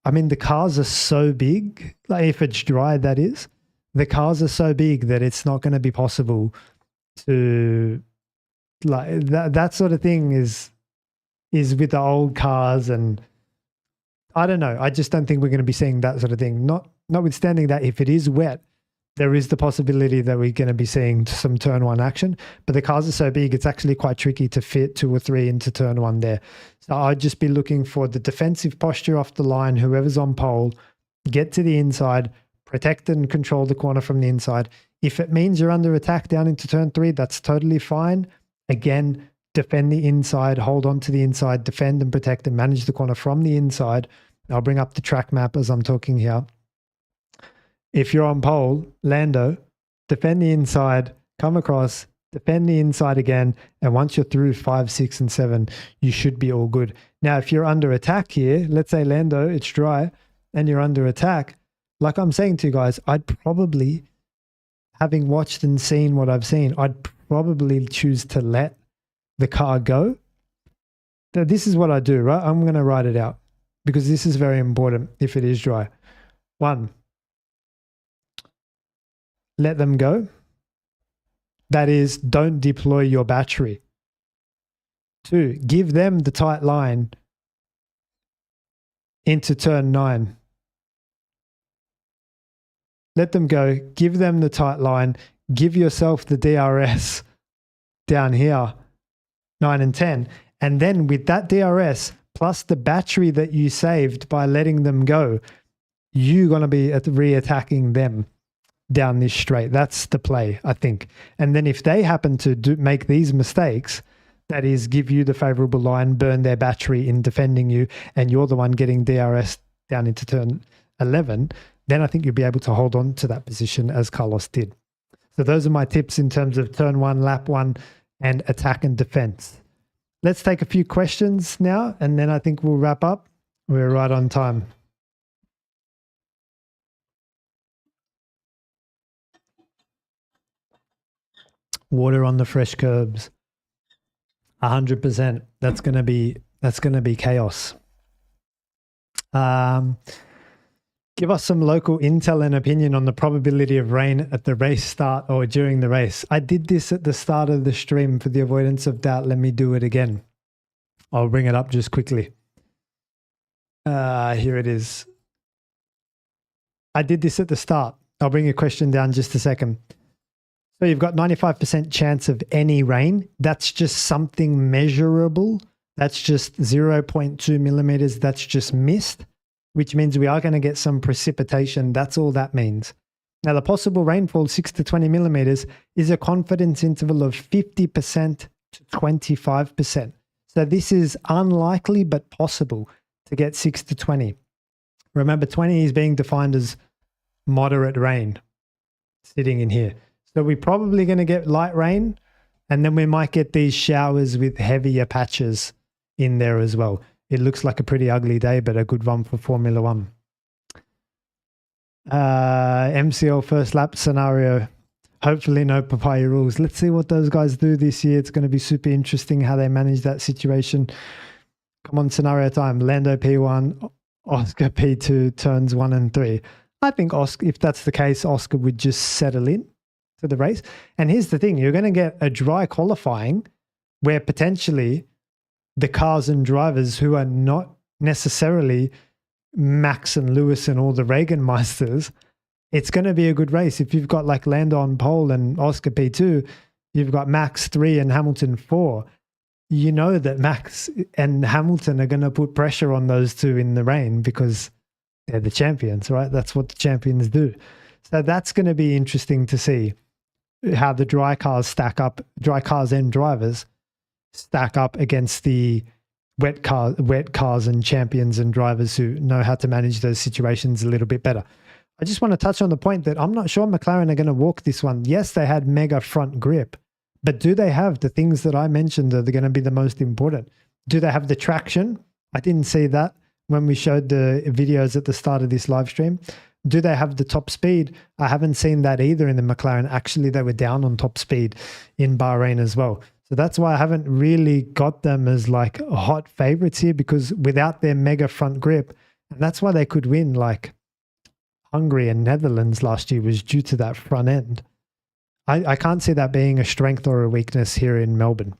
[SPEAKER 1] I mean, the cars are so big, like if it's dry, that is. The cars are so big that it's not going to be possible to, like, that sort of thing is with the old cars, and I don't know. I just don't think we're going to be seeing that sort of thing. Notwithstanding that, if it is wet, there is the possibility that we're going to be seeing some turn 1 action, but the cars are so big, it's actually quite tricky to fit 2 or 3 into turn 1 there. So I'd just be looking for the defensive posture off the line, whoever's on pole, get to the inside, protect and control the corner from the inside. If it means you're under attack down into turn 3, that's totally fine. Again, defend the inside, hold on to the inside, defend and protect and manage the corner from the inside. I'll bring up the track map as I'm talking here. If you're on pole, Lando, defend the inside, come across, defend the inside again, and once you're through 5, 6, and 7, you should be all good. Now, if you're under attack here, let's say Lando, it's dry, and you're under attack, like I'm saying to you guys, I'd probably, having watched and seen what I've seen, I'd probably choose to let the car go. Now, this is what I do, right? I'm going to write it out because this is very important if it is dry. 1, let them go. That is, don't deploy your battery. 2, give them the tight line into turn 9. Let them go, give them the tight line, give yourself the DRS down here, 9 and 10. And then with that DRS plus the battery that you saved by letting them go, you're going to be re-attacking them down this straight. That's the play, I think. And then if they happen to make these mistakes, that is, give you the favorable line, burn their battery in defending you, and you're the one getting DRS down into turn 11, then I think you'll be able to hold on to that position as Carlos did. So those are my tips in terms of turn 1, lap 1, and attack and defense. Let's take a few questions now, and then I think we'll wrap up. We're right on time. Water on the fresh curbs. 100%. That's going to be chaos. Give us some local intel and opinion on the probability of rain at the race start or during the race. I did this at the start of the stream. For the avoidance of doubt, let me do it again. I'll bring it up just quickly. Here it is. I did this at the start. I'll bring your question down just a second. So you've got 95% chance of any rain. That's just something measurable. That's just 0.2 millimeters. That's just mist, which means we are going to get some precipitation. That's all that means. Now, the possible rainfall, 6 to 20 millimeters, is a confidence interval of 50% to 25%. So this is unlikely but possible to get 6 to 20. Remember, 20 is being defined as moderate rain sitting in here. So we're probably going to get light rain, and then we might get these showers with heavier patches in there as well. It looks like a pretty ugly day, but a good one for Formula One. MCL first lap scenario. Hopefully no papaya rules. Let's see what those guys do this year. It's going to be super interesting how they manage that situation. Come on, scenario time. Lando P1, Oscar P2, turns 1 and 3. I think Oscar, if that's the case, Oscar would just settle in to the race. And here's the thing. You're going to get a dry qualifying where potentially the cars and drivers who are not necessarily Max and Lewis and all the Reagan Meisters it's going to be a good race. If you've got like Lando on pole and Oscar P2, you've got Max 3 and Hamilton 4. You know that Max and Hamilton are going to put pressure on those two in the rain because they're the champions, right? That's what the champions do. So that's going to be interesting to see how the dry cars and drivers stack up against the wet cars and champions and drivers who know how to manage those situations a little bit better. I just want to touch on the point that I'm not sure McLaren are going to walk this one. Yes, they had mega front grip, but do they have the things that I mentioned that are going to be the most important? Do they have the traction? I didn't see that when we showed the videos at the start of this live stream. Do they have the top speed? I haven't seen that either in the McLaren. Actually, they were down on top speed in Bahrain as well. So that's why I haven't really got them as like hot favorites here, because without their mega front grip, and that's why they could win like Hungary and Netherlands last year, was due to that front end. I can't see that being a strength or a weakness here in Melbourne.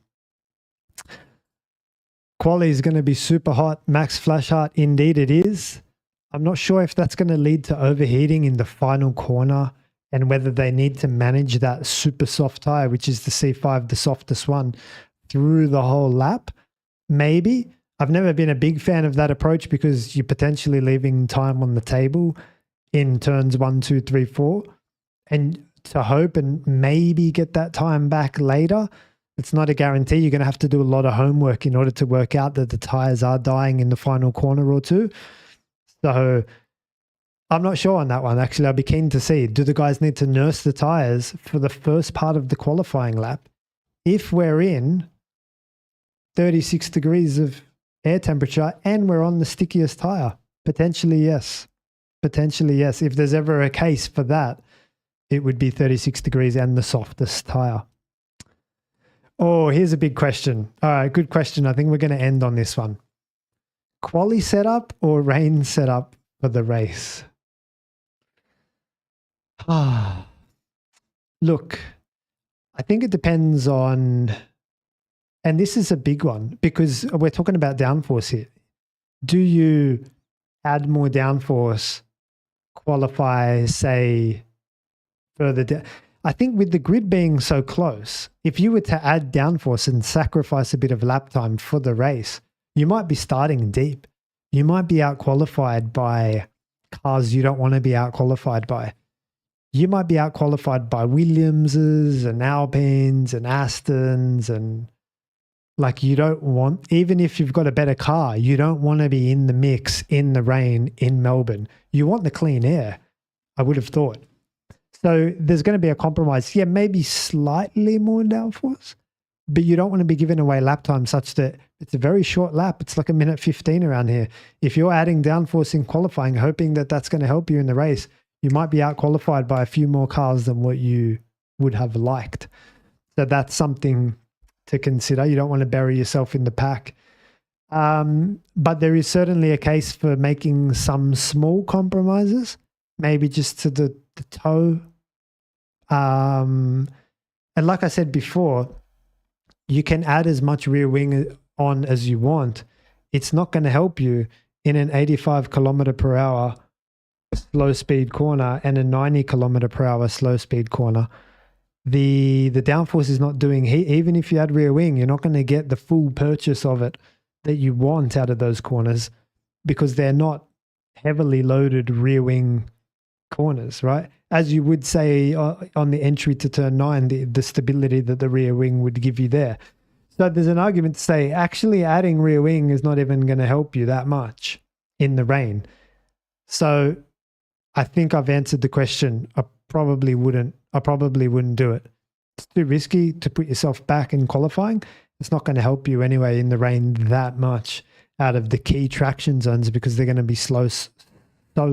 [SPEAKER 1] Quali is going to be super hot. Max Flashheart, indeed it is. I'm not sure if that's going to lead to overheating in the final corner and whether they need to manage that super soft tyre, which is the C5, the softest one, through the whole lap. Maybe. I've never been a big fan of that approach because you're potentially leaving time on the table in turns 1, 2, 3, 4. And to hope and maybe get that time back later, it's not a guarantee. You're going to have to do a lot of homework in order to work out that the tyres are dying in the final corner or two. So I'm not sure on that one. Actually, I'll be keen to see. Do the guys need to nurse the tyres for the first part of the qualifying lap? If we're in 36 degrees of air temperature and we're on the stickiest tyre, potentially yes. Potentially yes. If there's ever a case for that, it would be 36 degrees and the softest tyre. Oh, here's a big question. All right, good question. I think we're going to end on this one. Quali setup or rain setup for the race? Look, I think it depends on, and this is a big one because we're talking about downforce here. Do you add more downforce, qualify, say, further down? I think with the grid being so close, if you were to add downforce and sacrifice a bit of lap time for the race, you might be starting deep. You might be out-qualified by cars you don't want to be out-qualified by. You might be out-qualified by Williamses and Alpines and Astons, and like you don't want, even if you've got a better car, you don't want to be in the mix in the rain in Melbourne. You want the clean air, I would have thought. So there's going to be a compromise. Yeah, maybe slightly more downforce, but you don't want to be giving away lap time such that it's a very short lap. It's like a minute 15 around here. If you're adding downforce in qualifying, hoping that that's going to help you in the race, you might be out qualified by a few more cars than what you would have liked. So that's something to consider. You don't want to bury yourself in the pack. But there is certainly a case for making some small compromises, maybe just to the toe. And like I said before, you can add as much rear wing on as you want. It's not going to help you in an 85 kilometer per hour slow speed corner and a 90 kilometer per hour slow speed corner. The downforce is not doing, even if you add rear wing, you're not going to get the full purchase of it that you want out of those corners because they're not heavily loaded rear wing corners, right? As you would say on the entry to turn 9, the stability that the rear wing would give you there. So there's an argument to say actually adding rear wing is not even going to help you that much in the rain. So I think I've answered the question. I probably wouldn't do it. It's too risky to put yourself back in qualifying. It's not going to help you anyway in the rain that much out of the key traction zones because they're going to be so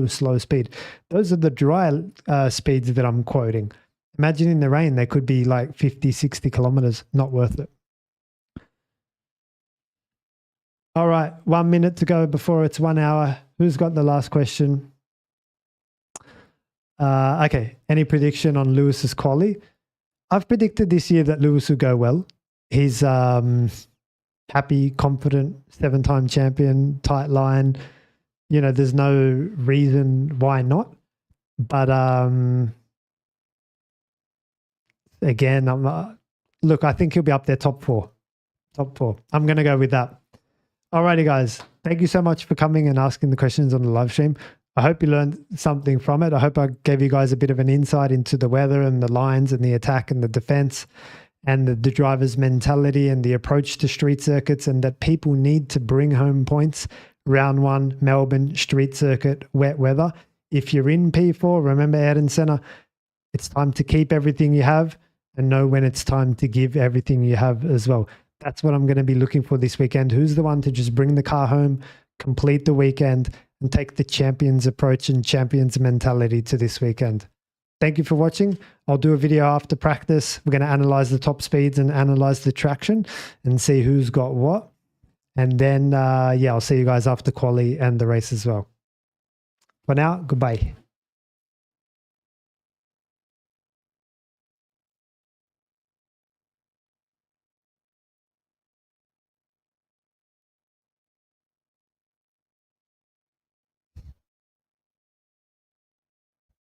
[SPEAKER 1] slow speed. Those are the dry speeds that I'm quoting. Imagine in the rain, they could be like 50, 60 kilometers. Not worth it. All right, 1 minute to go before it's 1 hour. Who's got the last question? Okay, any prediction on Lewis's quali? I've predicted this year that Lewis will go well. He's happy, confident, 7-time champion, tight line. You know, there's no reason why not. But again, look, I think he'll be up there top four. Top four. I'm going to go with that. Alrighty, guys. Thank you so much for coming and asking the questions on the live stream. I hope you learned something from it. I hope I gave you guys a bit of an insight into the weather and the lines and the attack and the defense and the driver's mentality and the approach to street circuits, and that people need to bring home points. Round 1, Melbourne street circuit, wet weather. If you're in P4, remember Eden Centre, it's time to keep everything you have and know when it's time to give everything you have as well. That's what I'm going to be looking for this weekend. Who's the one to just bring the car home, complete the weekend, and take the champions approach and champions mentality to this weekend? Thank you for watching. I'll do a video after practice. We're going to analyze the top speeds and analyze the traction and see who's got what. And then, yeah, I'll see you guys after quali and the race as well. For now, goodbye.